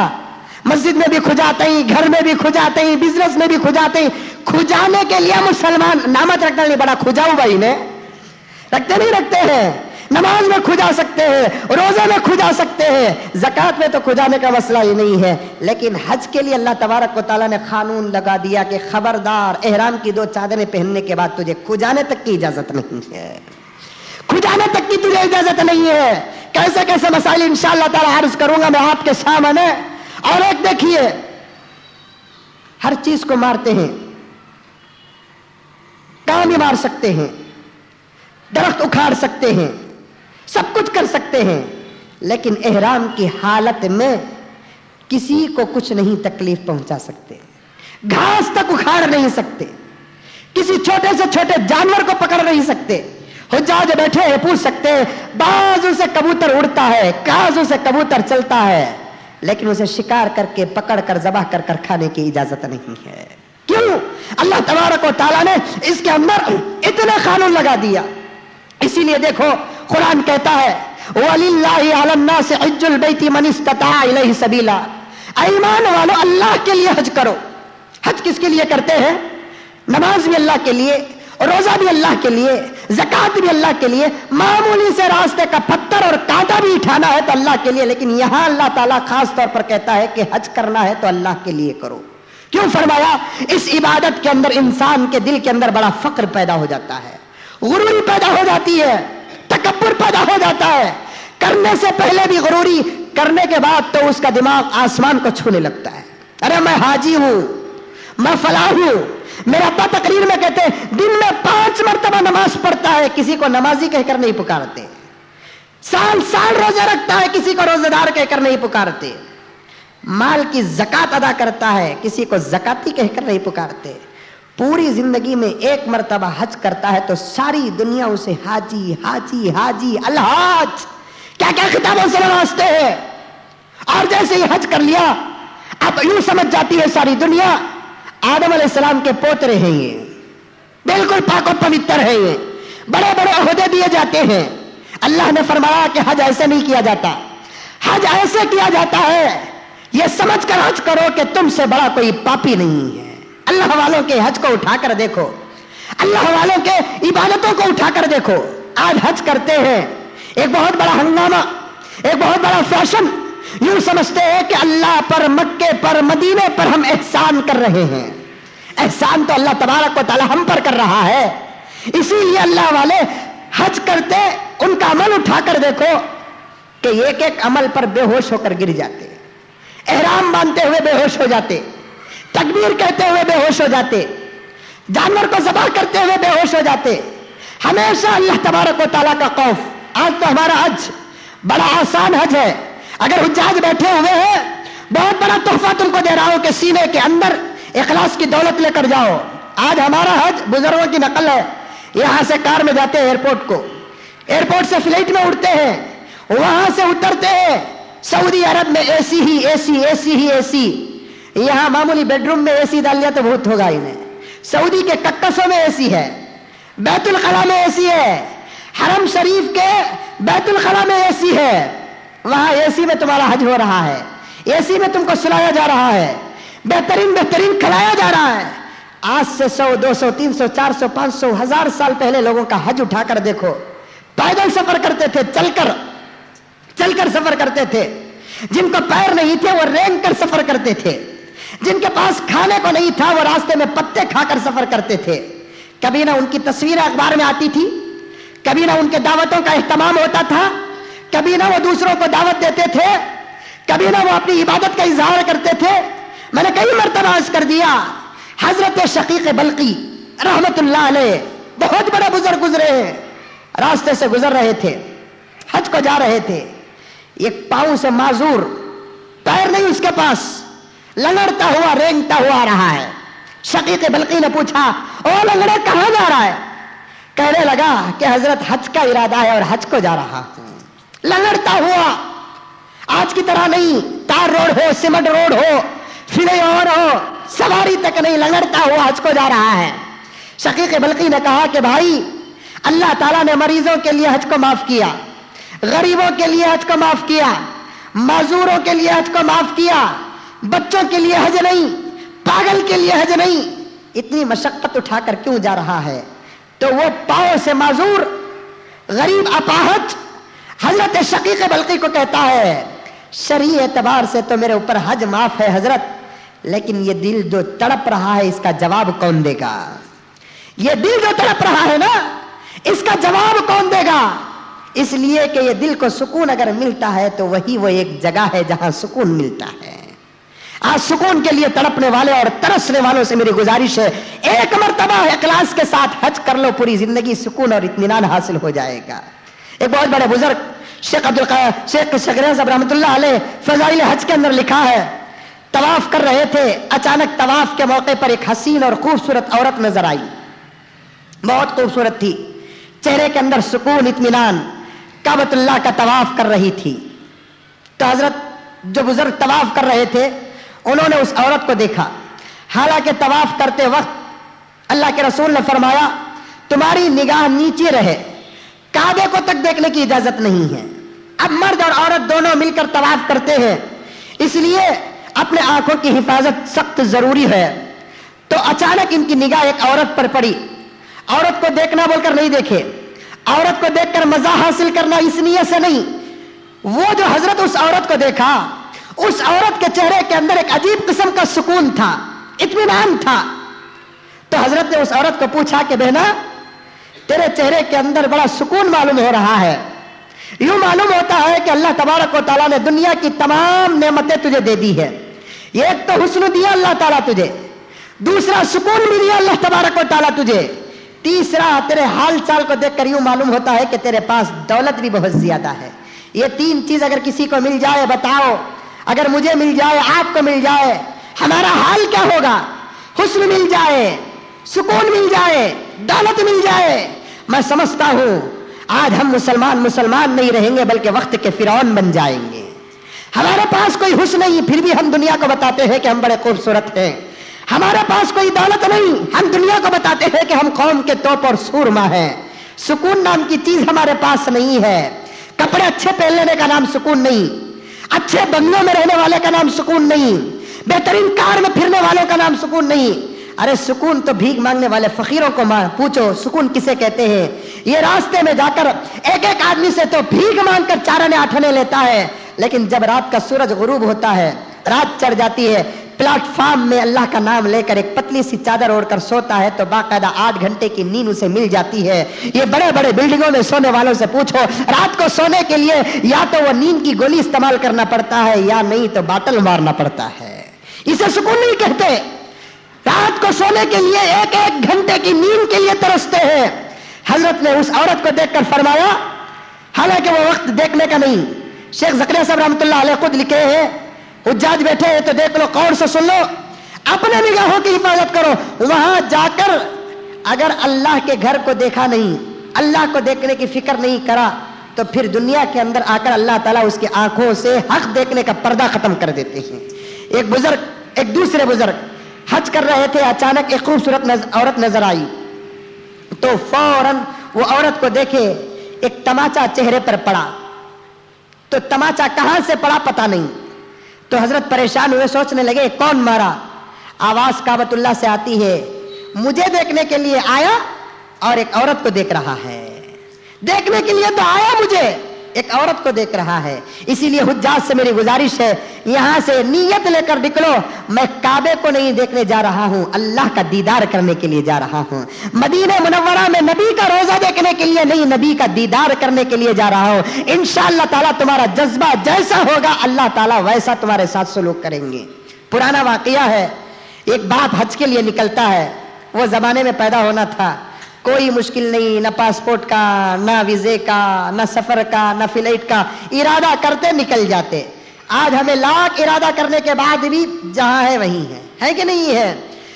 Speaker 1: مسجد میں بھی کھجاتے ہیں, گھر میں بھی کھجاتے ہیں, بزنس میں بھی کھجاتے ہیں. کھجانے کے لیے مسلمان نامت رکھنا نہیں, بڑا کھجاؤ بھائی نے رکھتے نہیں رکھتے ہیں. نماز میں کھجا سکتے ہیں, روزے میں کھجا سکتے ہیں, زکات میں تو کھجانے کا مسئلہ ہی نہیں ہے. لیکن حج کے لیے اللہ تبارک و تعالیٰ نے قانون لگا دیا کہ خبردار, احرام کی 2 چادریں پہننے کے بعد تجھے کھجانے تک کی اجازت نہیں ہے, کھجانے تک کی تجھے اجازت نہیں ہے. کیسے کیسے مسائل انشاءاللہ تعالی عرض کروں گا میں آپ کے سامنے. اور ایک دیکھیے, ہر چیز کو مارتے ہیں, کام بھی مار سکتے ہیں, درخت اکھاڑ سکتے ہیں, سب کچھ کر سکتے ہیں, لیکن احرام کی حالت میں کسی کو کچھ نہیں تکلیف پہنچا سکتے, گھاس تک اکھاڑ نہیں سکتے, کسی چھوٹے سے چھوٹے جانور کو پکڑ نہیں سکتے. حجاج بیٹھے ہیں پوچھ سکتے ہیں, بازو سے کبوتر اڑتا ہے, کازو سے کبوتر چلتا ہے, لیکن اسے شکار کر کے پکڑ کر ذبح کر کر کھانے کی اجازت نہیں ہے. کیوں؟ اللہ تبارک و تعالیٰ نے اس کے اندر اتنے قانون لگا دیا. اسی لیے دیکھو قرآن کہتا ہے وَلِلَّهِ عَلَى النَّاسِ حِجُّ الْبَيْتِ مَنِ اسْتَطَاعَ إِلَيْهِ سَبِيلًا. ایمان والو اللہ کے لیے حج کرو. حج کس کے لیے کرتے ہیں؟ نماز بھی اللہ کے لیے, روزہ بھی اللہ کے لیے, زکات بھی اللہ کے لیے, معمولی سے راستے کا پتھر اور کانٹا بھی اٹھانا ہے تو اللہ کے لیے. لیکن یہاں اللہ تعالیٰ خاص طور پر کہتا ہے کہ حج کرنا ہے تو اللہ کے لیے کرو. کیوں فرمایا؟ اس عبادت کے اندر انسان کے دل کے اندر بڑا فقر پیدا ہو جاتا ہے, غروری پیدا ہو جاتی ہے, تکبر پیدا ہو جاتا ہے. کرنے سے پہلے بھی غروری, کرنے کے بعد تو اس کا دماغ آسمان کو چھونے لگتا ہے. ارے میں حاجی ہوں, میں فلاں ہوں. میرے ابا تقریر میں کہتے ہیں دن میں 5 مرتبہ نماز پڑھتا ہے, کسی کو نمازی کہہ کر نہیں پکارتے. سال سال روزہ رکھتا ہے, کسی کو روزہ دار کہہ کر نہیں پکارتے. مال کی زکات ادا کرتا ہے، کسی کو زکاتی کہہ کر نہیں پکارتے، پوری زندگی میں ایک مرتبہ حج کرتا ہے تو ساری دنیا اسے حاجی حاجی حاجی الحاج کیا کیا خطابوں سے نوازتے ہیں، اور جیسے ہی حج کر لیا اب یوں سمجھ جاتی ہے ساری دنیا آدم علیہ السلام کے پوترے ہیں، یہ بالکل پاک و پوتر ہے، یہ بڑے بڑے عہدے دیے جاتے ہیں۔ اللہ نے فرمایا کہ حج ایسے نہیں کیا جاتا، حج ایسے کیا جاتا ہے یہ سمجھ کر حج کرو کہ تم سے بڑا کوئی پاپی نہیں ہے۔ اللہ والوں کے حج کو اٹھا کر دیکھو، اللہ والوں کے عبادتوں کو اٹھا کر دیکھو، آج حج کرتے ہیں ایک بہت بڑا ہنگامہ، ایک بہت بڑا فیشن، یوں سمجھتے ہیں کہ اللہ پر، مکے پر، مدینے پر ہم احسان کر رہے ہیں۔ احسان تو اللہ تبارک و تعالی ہم پر کر رہا ہے، اسی لیے اللہ والے حج کرتے ان کا عمل اٹھا کر دیکھو کہ ایک ایک عمل پر بے ہوش ہو کر گر جاتے، احرام باندھتے ہوئے بے ہوش ہو جاتے، تکبیر کہتے ہوئے بے ہوش ہو جاتے، جانور کو ذبح کرتے ہوئے بے ہوش ہو جاتے، ہمیشہ اللہ تبارک و تعالیٰ کا خوف۔ آج تو ہمارا حج بڑا آسان حج ہے، اگر حجاج بیٹھے ہوئے ہیں بہت بڑا تحفہ تم کو دے رہا ہوں کہ سینے کے اندر اخلاص کی دولت لے کر جاؤ۔ آج ہمارا حج بزرگوں کی نقل ہے، یہاں سے کار میں جاتے ہیں ایئرپورٹ کو، ایئرپورٹ سے فلائٹ میں اڑتے ہیں، وہاں سے اترتے ہیں سعودی عرب میں اے سی ہی اے سی، اے سی ہی اے سی، یہاں معمولی بیڈ روم میں اے سی ڈال لیا تو بہت ہوگا انہیں، سعودی کے ککسوں میں اے سی ہے، بیت الخلا میں اے سی ہے، حرم شریف کے بیت الخلا میں اے سی ہے، وہاں اے سی میں تمہارا حج ہو رہا ہے، اے سی میں تم کو سلایا جا رہا ہے، بہترین بہترین کھلایا جا رہا ہے۔ آج سے 100 200 300 400 500 1000 سال پہلے لوگوں کا حج اٹھا کر دیکھو، پیدل سفر کرتے تھے، چل کر سفر کرتے تھے، جن کو پیر نہیں تھے وہ رینگ کر سفر کرتے تھے، جن کے پاس کھانے کو نہیں تھا وہ راستے میں پتے کھا کر سفر کرتے تھے، کبھی نہ ان کی تصویر اخبار میں آتی تھی، کبھی نہ ان کے دعوتوں کا اہتمام ہوتا تھا، کبھی نہ وہ دوسروں کو دعوت دیتے تھے، کبھی نہ وہ اپنی عبادت کا اظہار کرتے تھے۔ میں نے کئی مرتبہ عرض کر دیا، حضرت شقیق بلقی رحمت اللہ علیہ بہت بڑے بزرگ گزرے ہیں، راستے سے گزر رہے تھے، حج کو جا رہے تھے، ایک پاؤں سے معذور، پیر نہیں اس کے پاس، لنگڑتا ہوا رینگتا ہوا آ رہا ہے۔ شقیق بلقی نے پوچھا، او لنگڑے کہاں جا رہا ہے؟ کہنے لگا کہ حضرت حج کا ارادہ ہے اور حج کو جا رہا ہوں۔ لنگڑتا ہوا، آج کی طرح نہیں تار روڈ ہو، سیمنٹ روڈ ہو، پھر اور ہو، سواری تک نہیں، لنگڑتا ہوا حج کو جا رہا ہے۔ شقیق بلقی نے کہا کہ بھائی اللہ تعالیٰ نے مریضوں کے لیے حج کو معاف کیا، غریبوں کے لیے حج کو معاف کیا، معذوروں کے لیے حج کو معاف کیا، بچوں کے لیے حج نہیں، پاگل کے لیے حج نہیں، اتنی مشقت اٹھا کر کیوں جا رہا ہے؟ تو وہ پاؤں سے معذور، غریب، اپاہج حضرت شقیق بلقی کو کہتا ہے، شرعی اعتبار سے تو میرے اوپر حج معاف ہے حضرت، لیکن یہ دل جو تڑپ رہا ہے اس کا جواب کون دے گا؟ یہ دل جو تڑپ رہا ہے نا اس کا جواب کون دے گا؟ اس لیے کہ یہ دل کو سکون اگر ملتا ہے تو وہی وہ ایک جگہ ہے جہاں سکون ملتا ہے۔ آج سکون کے لیے تڑپنے والے اور ترسنے والوں سے میری گزارش ہے، ایک مرتبہ اخلاص کے ساتھ حج کر لو، پوری زندگی سکون اور اطمینان حاصل ہو جائے گا۔ ایک بہت بڑے بزرگ شیخ شیخ صاحب رحمۃ اللہ علیہ فضائل حج کے اندر لکھا ہے، طواف کر رہے تھے، اچانک طواف کے موقع پر ایک حسین اور خوبصورت عورت نظر آئی، بہت خوبصورت تھی، چہرے کے اندر سکون، اطمینان، کعبۃ اللہ کا طواف کر رہی تھی۔ تو حضرت جو بزرگ طواف کر رہے تھے انہوں نے اس عورت کو دیکھا، حالانکہ طواف کرتے وقت اللہ کے رسول نے فرمایا تمہاری نگاہ نیچے رہے، کعبے کو تک دیکھنے کی اجازت نہیں ہے۔ اب مرد اور عورت دونوں مل کر طواف کرتے ہیں، اس لیے اپنے آنکھوں کی حفاظت سخت ضروری ہے۔ تو اچانک ان کی نگاہ ایک عورت پر پڑی، عورت کو دیکھنا بول کر نہیں دیکھے، عورت کو دیکھ کر مزہ حاصل کرنا اس نیت سے نہیں، وہ جو حضرت اس عورت کو دیکھا، اس عورت کے چہرے کے اندر ایک عجیب قسم کا سکون تھا، اطمینان تھا۔ تو حضرت نے اس عورت کو پوچھا کہ بہنا تیرے چہرے کے اندر بڑا سکون معلوم ہو رہا ہے، یوں معلوم ہوتا ہے کہ اللہ تبارک و تعالیٰ نے دنیا کی تمام نعمتیں تجھے دے دی ہے، ایک تو حسن دیا اللہ تعالیٰ تجھے، دوسرا سکون بھی دیا اللہ تبارک و تعالیٰ تجھے، تیسرا تیرے حال چال کو دیکھ کر یوں معلوم ہوتا ہے کہ تیرے پاس دولت بھی بہت زیادہ ہے۔ یہ تین چیز اگر کسی کو مل جائے، بتاؤ اگر مجھے مل جائے، آپ کو مل جائے، ہمارا حال کیا ہوگا؟ حسن مل جائے، سکون مل جائے، دولت مل جائے، میں سمجھتا ہوں آج ہم مسلمان نہیں رہیں گے بلکہ وقت کے فرعون بن جائیں گے۔ ہمارے پاس کوئی حسن نہیں، پھر بھی ہم دنیا کو بتاتے ہیں کہ ہم بڑے خوبصورت ہیں۔ ہمارے پاس کوئی دولت نہیں، ہم دنیا کو بتاتے ہیں کہ ہم قوم کے توپ اور سورما ہیں۔ سکون نام کی چیز ہمارے پاس نہیں ہے۔ کپڑے اچھے پہن لینے کا نام سکون نہیں، اچھے بنگلوں میں رہنے والے کا نام سکون نہیں، بہترین کار میں پھرنے والوں کا نام سکون نہیں۔ ارے سکون تو بھیک مانگنے والے فقیروں کو پوچھو سکون کسے کہتے ہیں۔ یہ راستے میں جا کر ایک ایک آدمی سے تو بھیک مانگ کر چارنے آٹھنے لیتا ہے، لیکن جب رات کا سورج غروب ہوتا ہے، رات چڑھ جاتی ہے، پلیٹ فارم میں اللہ کا نام لے کر ایک پتلی سی چادر اوڑھ کر سوتا ہے تو باقاعدہ 8 گھنٹے کی نیند اسے مل جاتی ہے۔ یہ بڑے بڑے بلڈنگوں میں سونے والوں سے پوچھو، رات کو سونے کے لیے یا تو وہ نیند کی گولی استعمال کرنا پڑتا ہے یا نہیں تو باٹل مارنا پڑتا ہے۔ اسے سکون نہیں کہتے۔ رات کو سونے کے لیے ایک ایک گھنٹے کی نیند کے لیے ترستے ہیں۔ حضرت نے اس عورت کو دیکھ کر فرمایا، حالانکہ وہ وقت دیکھنے کا نہیں، شیخ زکریا صاحب رحمۃ اللہ علیہ خود لکھے ہیں، حجاج بیٹھے ہیں تو دیکھ لو، غور سے سن لو، اپنے نگاہوں کی حفاظت کرو۔ وہاں جا کر اگر اللہ کے گھر کو دیکھا نہیں، اللہ کو دیکھنے کی فکر نہیں کرا تو پھر دنیا کے اندر آ کر اللہ تعالیٰ اس کی آنکھوں سے حق دیکھنے کا پردہ ختم کر دیتے ہیں۔ ایک دوسرے بزرگ حج کر رہے تھے، اچانک ایک خوبصورت عورت نظر آئی تو فوراً وہ عورت کو دیکھے، ایک تماچا چہرے پر پڑا، تو تماچا کہاں سے پڑا پتہ نہیں، تو حضرت پریشان ہوئے، سوچنے لگے کون مارا؟ آواز کعبۃ اللہ سے آتی ہے، مجھے دیکھنے کے لیے آیا اور ایک عورت کو دیکھ رہا ہے۔ دیکھنے کے لیے تو آیا مجھے، ایک عورت کو دیکھ رہا ہے۔ اسی لیے حجاج سے میری گزارش ہے، یہاں سے نیت لے کر نکلو، میں کعبے کو نہیں دیکھنے جا رہا ہوں، اللہ کا دیدار کرنے کے لیے جا رہا ہوں۔ مدینہ منورہ میں نبی کا روزہ دیکھنے کے لیے نہیں، نبی کا دیدار کرنے کے لیے جا رہا ہوں۔ انشاءاللہ تعالیٰ تمہارا جذبہ جیسا ہوگا اللہ تعالیٰ ویسا تمہارے ساتھ سلوک کریں گے۔ پرانا واقعہ ہے، ایک باپ حج کے لیے نکلتا ہے، وہ زمانے میں پیدا ہونا تھا، کوئی مشکل نہیں، نہ پاسپورٹ کا، نہ ویزے کا، نہ سفر کا، نہ فلائٹ کا، ارادہ کرتے نکل جاتے۔ آج ہمیں لاکھ ارادہ کرنے کے بعد بھی جہاں ہے وہیں ہے کہ نہیں ہے؟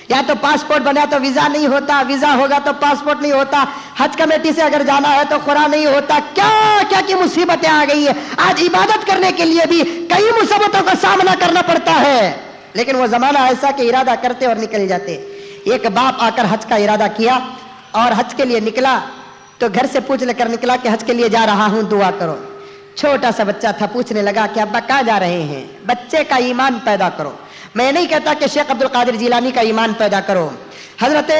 Speaker 1: یا تو پاسپورٹ بنا تو ویزا نہیں ہوتا، ویزا ہوگا تو پاسپورٹ نہیں ہوتا، حج کمیٹی سے اگر جانا ہے تو قرآن نہیں ہوتا، کیا کی مصیبتیں آ گئی ہیں۔ آج عبادت کرنے کے لیے بھی کئی مصیبتوں کا سامنا کرنا پڑتا ہے، لیکن وہ زمانہ ایسا کہ ارادہ کرتے اور نکل جاتے۔ ایک باپ آ کر حج کا ارادہ کیا اور حج کے لیے نکلا تو گھر سے پوچھ لے کر نکلا کہ حج کے لیے جا رہا ہوں، دعا کرو۔ چھوٹا سا بچہ تھا، پوچھنے لگا کہ ابا کہاں جا رہے ہیں؟ بچے کا ایمان پیدا کرو۔ میں نہیں کہتا کہ شیخ عبد القادر جیلانی کا ایمان پیدا کرو، حضرت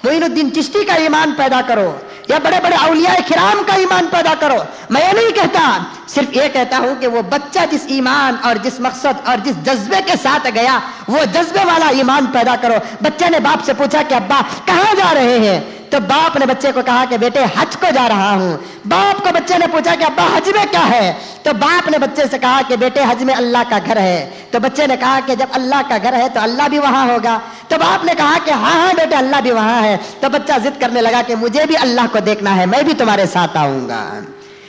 Speaker 1: معین الدین چشتی کا ایمان پیدا کرو، یا بڑے بڑے اولیاء کرام کا ایمان پیدا کرو۔ میں یہ نہیں کہتا، صرف یہ کہتا ہوں کہ وہ بچہ جس ایمان اور جس مقصد اور جس جذبے کے ساتھ گیا وہ جذبے والا ایمان پیدا کرو۔ بچے نے باپ سے پوچھا کہ ابا کہاں جا رہے ہیں؟ تو باپ نے بچے کو کہا کہ بیٹے حج کو جا رہا ہوں۔ باپ کو بچے نے پوچھا کہ ابا حج میں کیا ہے؟ تو باپ نے بچے سے کہا کہ بیٹے حج میں اللہ کا گھر ہے۔ تو بچے نے کہا کہ جب اللہ کا گھر ہے تو اللہ بھی وہاں ہوگا۔ تو باپ نے کہا کہ ہاں بیٹے اللہ بھی وہاں ہے۔ تو بچہ ضد کرنے لگا کہ مجھے بھی اللہ کو دیکھنا ہے، میں بھی تمہارے ساتھ آؤں گا۔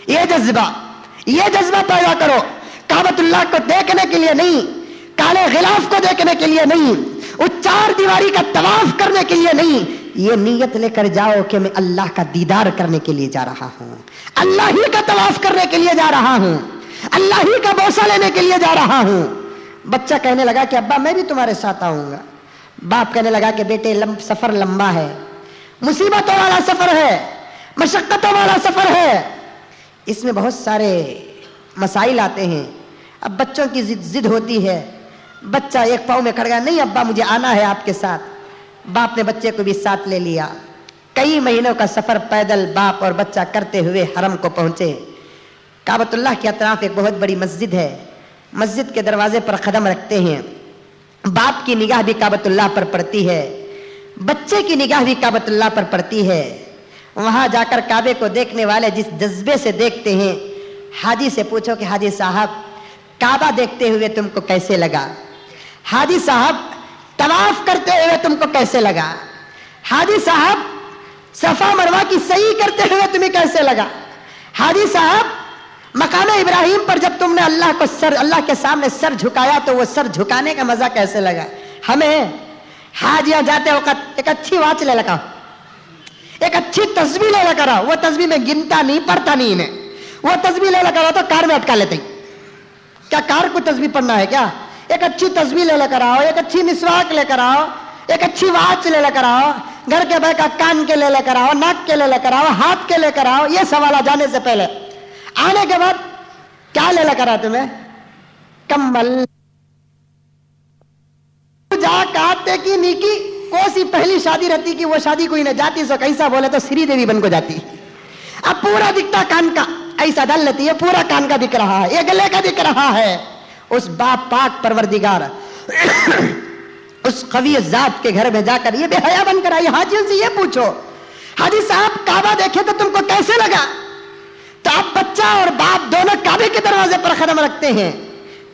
Speaker 1: یہ جذبہ پیدا کرو، کعبۃ اللہ کو دیکھنے کے لیے نہیں، کالے غلاف کو دیکھنے کے لیے نہیں، اس 4 دیواری کا طواف کرنے کے لیے نہیں، یہ نیت لے کر جاؤ کہ میں اللہ کا دیدار کرنے کے لیے جا رہا ہوں، اللہ ہی کا طواف کرنے کے لیے جا رہا ہوں، اللہ ہی کا بوسہ لینے کے لیے جا رہا ہوں۔ بچہ کہنے لگا کہ ابا میں بھی تمہارے ساتھ آؤں گا۔ باپ کہنے لگا کہ بیٹے سفر لمبا ہے، مصیبتوں والا سفر ہے، مشقتوں والا سفر ہے، اس میں بہت سارے مسائل آتے ہیں۔ اب بچوں کی ضد ہوتی ہے، بچہ ایک پاؤں میں کھڑ گیا، نہیں ابا مجھے آنا ہے آپ کے ساتھ۔ باپ نے بچے کو بھی ساتھ لے لیا، کئی مہینوں کا سفر پیدل باپ اور بچہ کرتے ہوئے حرم کو پہنچے۔ کعبۃ اللہ کے اطراف ایک بہت بڑی مسجد ہے، مسجد کے دروازے پر قدم رکھتے ہیں، باپ کی نگاہ بھی کعبۃ اللہ پر پڑتی ہے، بچے کی نگاہ بھی کعبۃ اللہ پر پڑتی ہے۔ وہاں جا کر کعبے کو دیکھنے والے جس جذبے سے دیکھتے ہیں، حاجی سے پوچھو کہ حاجی صاحب کعبہ دیکھتے ہوئے تم کو کیسے لگا؟ حاجی صاحب طواف کرتے ہوئے تم کو کیسے لگا؟ حاجی صاحب صفا مروہ کی سعی کرتے ہوئے تمہیں کیسے لگا؟ حاجی صاحب مقام ابراہیم پر جب تم نے اللہ کے سامنے سر جھکایا تو وہ سر جھکانے کا مزہ کیسے لگا؟ ہمیں حاجیاں جاتے وقت ایک اچھی واچ لے لگا، ایک اچھی تسبیح لے لگا رہا، وہ تسبیح میں گنتا نہیں پڑھتا نہیں انہیں، وہ تسبیح لے لگا رہا تو کار میں اٹکا لیتے ہیں۔ کیا کار کو تسبیح پڑھنا ہے کیا؟ ایک اچھی تسبیح لے کر آؤ، ایک اچھی مسواک لے کر آؤ، ایک اچھی واچ لے کر آؤ، گھر کے بے کا کان کے لے کر آؤ، ناک کے لے کر آؤ، ہاتھ کے لے کر آؤ۔ یہ سوال جانے سے پہلے، آنے کے بعد کیا لے کر آ تمہیں؟ کمبل جا کاتے کی نیکی کوسی پہلی شادی رہتی کہ وہ شادی کوئی نہ جاتی سو کیسا بولے تو سری دیوی بن کو جاتی۔ اب پورا دکھتا کان کا، ایسا ڈال لیتی ہے، پورا کان کا دکھ رہا ہے، یہ گلے کا دکھ رہا ہے۔ اس باپ پاک پروردگار اس قوی ذات کے گھر میں جا کر یہ بے حیا بن کر آئی۔ حاجیوں سے یہ پوچھو، حاجی صاحب کعبہ دیکھے تو تم کو کیسے لگا؟ تو اب بچہ اور باپ دونوں کعبے کے دروازے پر قدم رکھتے ہیں،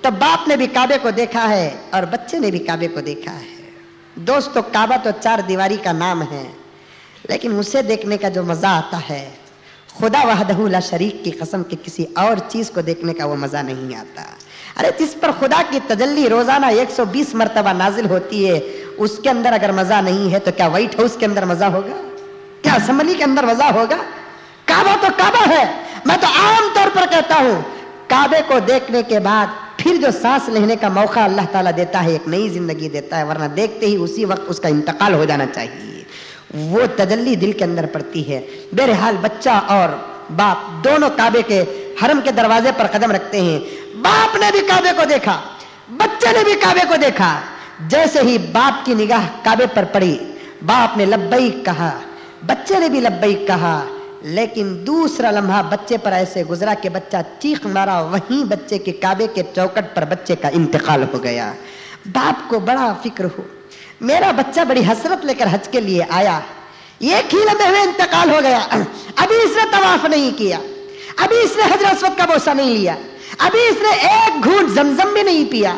Speaker 1: تب باپ نے بھی کعبے کو دیکھا ہے اور بچے نے بھی کعبے کو دیکھا ہے۔ دوستو، کعبہ تو چار دیواری کا نام ہے، لیکن اسے دیکھنے کا جو مزہ آتا ہے، خدا وحدہ لا شریک کی قسم کہ کسی اور چیز کو دیکھنے کا وہ مزہ نہیں آتا۔ ارے جس پر خدا کی تجلی روزانہ 120 مرتبہ نازل ہوتی ہے، اس کے اندر اگر مزہ نہیں ہے تو کیا وائٹ ہاؤس کے اندر مزہ ہوگا؟ کیا اسمبلی کے اندر مزہ ہوگا؟ کعبہ تو کعبہ ہے۔ میں تو عام طور پر کہتا ہوں، کعبے کو دیکھنے کے بعد پھر جو سانس لینے کا موقع اللہ تعالیٰ دیتا ہے، ایک نئی زندگی دیتا ہے، ورنہ دیکھتے ہی اسی وقت اس کا انتقال ہو جانا چاہیے۔ وہ تجلی دل کے اندر پڑتی ہے۔ بہرحال بچہ اور باپ دونوں کعبے کے حرم کے دروازے پر قدم رکھتے ہیں۔ باپ نے بھی کعبے کو دیکھا، بچے نے بھی کعبے کو دیکھا۔ جیسے ہی باپ کی نگاہ کعبے پر پڑی، باپ نے لبیک کہا، بچے نے بھی لبیک کہا، لیکن دوسرا لمحہ بچے پر ایسے گزرا کہ بچہ چیخ مارا، وہیں بچے کے کعبے کے چوکٹ پر بچے کا انتقال ہو گیا۔ باپ کو بڑا فکر ہو، میرا بچہ بڑی حسرت لے کر حج کے لیے آیا، ایک ہی لمحے میں انتقال ہو گیا۔ ابھی اس نے طواف نہیں کیا، ابھی اس نے حجر اسود کا بوسہ نہیں لیا، ابھی اس نے ایک گھونٹ زمزم بھی نہیں پیا،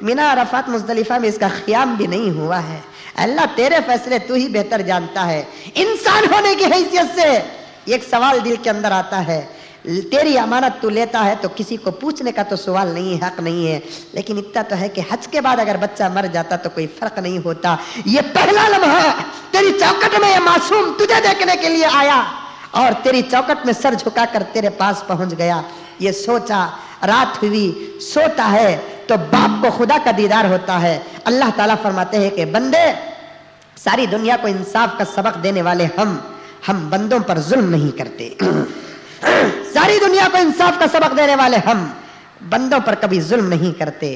Speaker 1: مینا عرفات مزدلفہ میں اس کا قیام بھی نہیں ہوا ہے۔ اللہ تیرے فیصلے تو ہی بہتر جانتا ہے۔ انسان ہونے کی حیثیت سے ایک سوال دل کے اندر آتا ہے، تیری امانت تو لیتا ہے تو کسی کو پوچھنے کا تو سوال نہیں، حق نہیں ہے، لیکن اتنا تو ہے کہ حج کے بعد اگر بچہ مر جاتا تو کوئی فرق نہیں ہوتا۔ یہ پہلا لمحہ تیری چوکٹ میں یہ معصوم تجھے دیکھنے کے لیے آیا اور تیری چوکٹ میں سر جھکا کر تیرے پاس پہنچ گیا۔ یہ سوچا، رات ہوئی، سوتا ہے تو باپ کو خدا کا دیدار ہوتا ہے۔ اللہ تعالیٰ فرماتے ہیں کہ بندے، ساری دنیا کو انصاف کا سبق دینے والے ہم بندوں پر ظلم نہیں کرتے۔ ساری دنیا کو انصاف کا سبق دینے والے ہم بندوں پر کبھی ظلم نہیں کرتے۔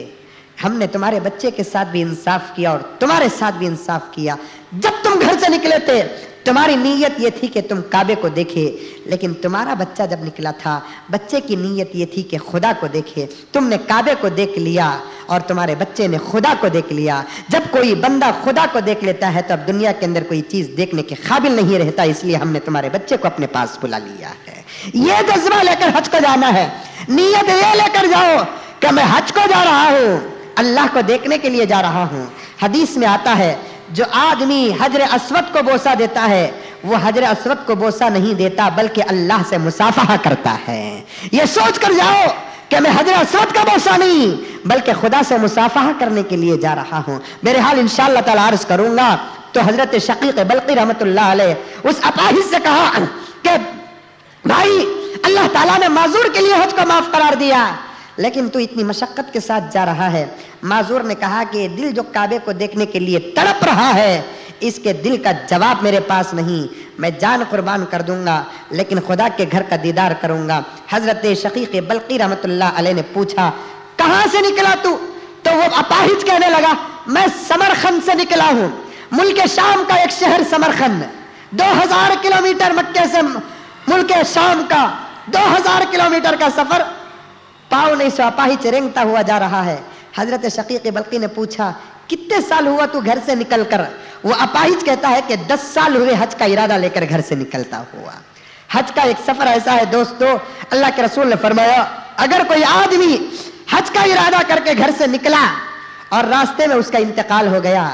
Speaker 1: ہم نے تمہارے بچے کے ساتھ بھی انصاف کیا اور تمہارے ساتھ بھی انصاف کیا۔ جب تم گھر سے نکلے تھے تمہاری نیت یہ تھی کہ تم کعبے کو دیکھے، لیکن تمہارا بچہ جب نکلا تھا بچے کی نیت یہ تھی کہ خدا کو دیکھے۔ تم نے کعبے کو دیکھ لیا اور تمہارے بچے نے خدا کو دیکھ لیا۔ جب کوئی بندہ خدا کو دیکھ لیتا ہے تو اب دنیا کے اندر کوئی چیز دیکھنے کے قابل نہیں رہتا، اس لیے ہم نے تمہارے بچے کو اپنے پاس بلا لیا ہے۔ یہ جذبہ لے کر حج کو جانا ہے، نیت یہ لے کر جاؤ کہ میں حج کو جا رہا ہوں، اللہ کو دیکھنے کے لیے جا رہا ہوں۔ حدیث میں آتا ہے جو آدمی حجر اسود کو بوسہ دیتا ہے وہ حجر اسود کو بوسہ نہیں دیتا بلکہ اللہ سے مصافحہ کرتا ہے۔ یہ سوچ کر جاؤ کہ میں حجر اسود کا بوسہ نہیں بلکہ خدا سے مصافحہ کرنے کے لیے جا رہا ہوں۔ میرے حال انشاءاللہ تعالی عرض کروں گا تو حضرت شقیق بلقی رحمت اللہ علیہ اس اپاہج سے کہا کہ بھائی اللہ تعالیٰ نے معذور کے لیے حج کو معاف قرار دیا، لیکن تو اتنی مشقت کے ساتھ جا رہا ہے۔ معذور نے کہا کہ دل جو کعبے کو دیکھنے کے لیے تڑپ رہا ہے اس کے دل کا جواب میرے پاس نہیں، میں جان قربان کر دوں گا لیکن خدا کے گھر کا دیدار کروں گا۔ حضرت شقیق بلقی رحمت اللہ علیہ نے پوچھا کہاں سے نکلا تو وہ اپاہج کہنے لگا میں سمرقند سے نکلا ہوں، ملک شام کا ایک شہر سمرقند، 2000 کلومیٹر مکے سے ملک شام کا 2000 کلومیٹر کا سفر پاؤں نہیں سو اپاہج رینگتا ہوا جا رہا ہے۔ حضرت شقیق بلقی نے پوچھا کتنے سال ہوا تو گھر سے نکل کر؟ وہ اپاہج کہتا ہے کہ 10 سال ہوئے حج کا ارادہ لے کر گھر سے نکلتا ہوا۔ حج کا ایک سفر ایسا ہے دوستو، اللہ کے رسول نے فرمایا اگر کوئی آدمی حج کا ارادہ کر کے گھر سے نکلا اور راستے میں اس کا انتقال ہو گیا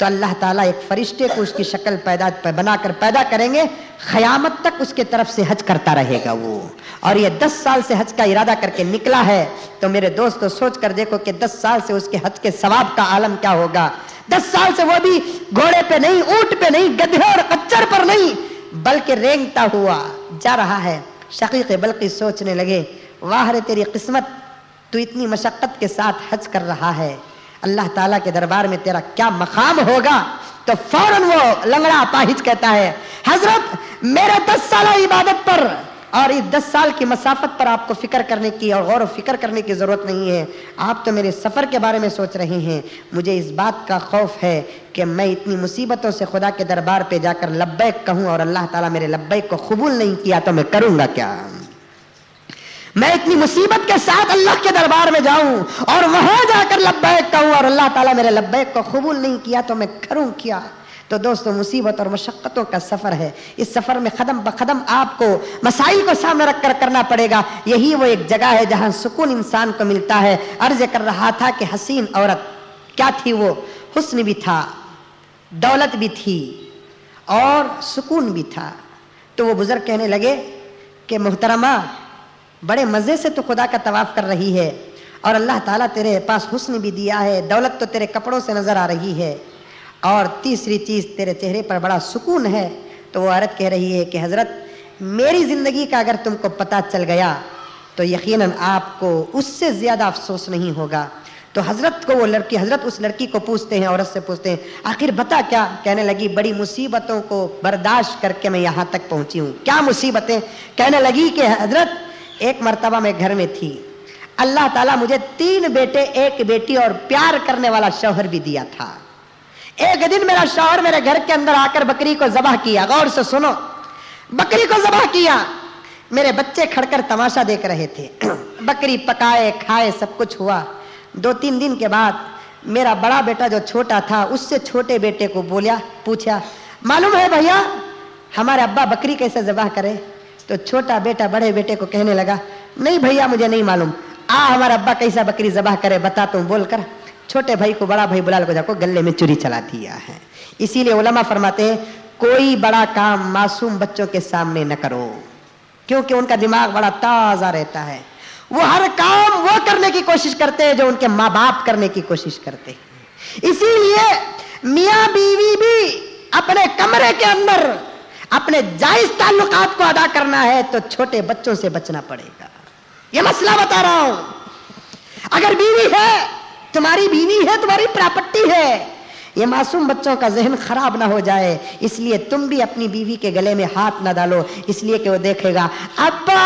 Speaker 1: تو اللہ تعالیٰ ایک فرشتے کو اس کی شکل بنا کر پیدا کریں گے، قیامت تک اس کے طرف سے حج کرتا رہے گا وہ. اور یہ 10 سال سے حج کا ارادہ کر کے نکلا ہے. تو میرے دوستو سوچ کر دیکھو کہ 10 سال سے اس کے حج کے ثواب کا عالم کیا ہوگا. 10 سال سے وہ بھی گھوڑے پہ نہیں، اونٹ پہ نہیں، گدھے اور خچر پر نہیں، بلکہ رینگتا ہوا جا رہا ہے. شقیق بلقی سوچنے لگے، واہ رے تیری قسمت، تو اتنی مشقت کے ساتھ حج کر رہا ہے، اللہ تعالیٰ کے دربار میں تیرا کیا مقام ہوگا. تو فوراً وہ لنگڑا اپاہج کہتا ہے، حضرت میرے 10 سالہ عبادت پر اور اس 10 سال کی مسافت پر آپ کو فکر کرنے کی اور غور و فکر کرنے کی ضرورت نہیں ہے. آپ تو میرے سفر کے بارے میں سوچ رہے ہیں. مجھے اس بات کا خوف ہے کہ میں اتنی مصیبتوں سے خدا کے دربار پہ جا کر لبیک کہوں اور اللہ تعالیٰ میرے لبیک کو قبول نہیں کیا تو میں کروں گا کیا. میں اتنی مصیبت کے ساتھ اللہ کے دربار میں جاؤں اور وہاں جا کر لبیک کہوں اور اللہ تعالیٰ میرے لبیک کو قبول نہیں کیا تو میں کروں کیا. تو دوستو مصیبت اور مشقتوں کا سفر ہے. اس سفر میں قدم بقدم آپ کو مسائل کو سامنے رکھ کر کرنا پڑے گا. یہی وہ ایک جگہ ہے جہاں سکون انسان کو ملتا ہے. عرض کر رہا تھا کہ حسین عورت کیا تھی، وہ حسن بھی تھا، دولت بھی تھی اور سکون بھی تھا. تو وہ بزرگ کہنے لگے کہ محترمہ بڑے مزے سے تو خدا کا طواف کر رہی ہے اور اللہ تعالیٰ تیرے پاس حسن بھی دیا ہے، دولت تو تیرے کپڑوں سے نظر آ رہی ہے اور تیسری چیز تیرے چہرے پر بڑا سکون ہے. تو وہ عورت کہہ رہی ہے کہ حضرت میری زندگی کا اگر تم کو پتہ چل گیا تو یقیناً آپ کو اس سے زیادہ افسوس نہیں ہوگا. تو حضرت کو وہ لڑکی، حضرت اس لڑکی کو پوچھتے ہیں، عورت سے پوچھتے ہیں آخر بتا کیا. کہنے لگی بڑی مصیبتوں کو برداشت کر کے میں یہاں تک پہنچی ہوں. کیا مصیبتیں؟ کہنے لگی کہ حضرت ایک مرتبہ میں گھر میں تھی، اللہ تعالیٰ مجھے 3 بیٹے 1 بیٹی اور پیار کرنے والا شوہر بھی دیا تھا. ایک دن میرا شوہر میرے گھر کے اندر آ کر بکری کو ذبح کیا. غور سے سنو، بکری کو ذبح کیا. میرے بچے کھڑ کر تماشا دیکھ رہے تھے. بکری پکائے کھائے سب کچھ ہوا. 2-3 دن کے بعد میرا بڑا بیٹا جو چھوٹا تھا اس سے چھوٹے بیٹے کو پوچھا معلوم ہے بھیا ہمارے ابا بکری کیسے ذبح کرے؟ تو چھوٹا بیٹا بڑے بیٹے کو کہنے لگا نہیں بھیا مجھے نہیں معلوم، ہمارا ابا کیسا بکری ذبح کرے بتا تم بول کر چھوٹے بھائی کو بڑا بھائی بلا کو جا کو گلے میں چوری چلا دیا ہے. اسی لیے علماء فرماتے ہیں کوئی بڑا کام معصوم بچوں کے سامنے نہ کرو، کیونکہ ان کا دماغ بڑا تازہ رہتا ہے. وہ ہر کام وہ کرنے کی کوشش کرتے ہیں جو ان کے ماں باپ کرنے کی کوشش کرتے ہیں. اسی لیے میاں بیوی بھی اپنے کمرے کے اندر اپنے جائز تعلقات کو ادا کرنا ہے تو چھوٹے بچوں سے بچنا پڑے گا. یہ مسئلہ بتا رہا ہوں. اگر بیوی ہے، تمہاری بیوی ہے، تمہاری پراپرٹی ہے، یہ معصوم بچوں کا ذہن خراب نہ ہو جائے، اس لیے تم بھی اپنی بیوی کے گلے میں ہاتھ نہ ڈالو، اس لیے کہ وہ دیکھے گا ابا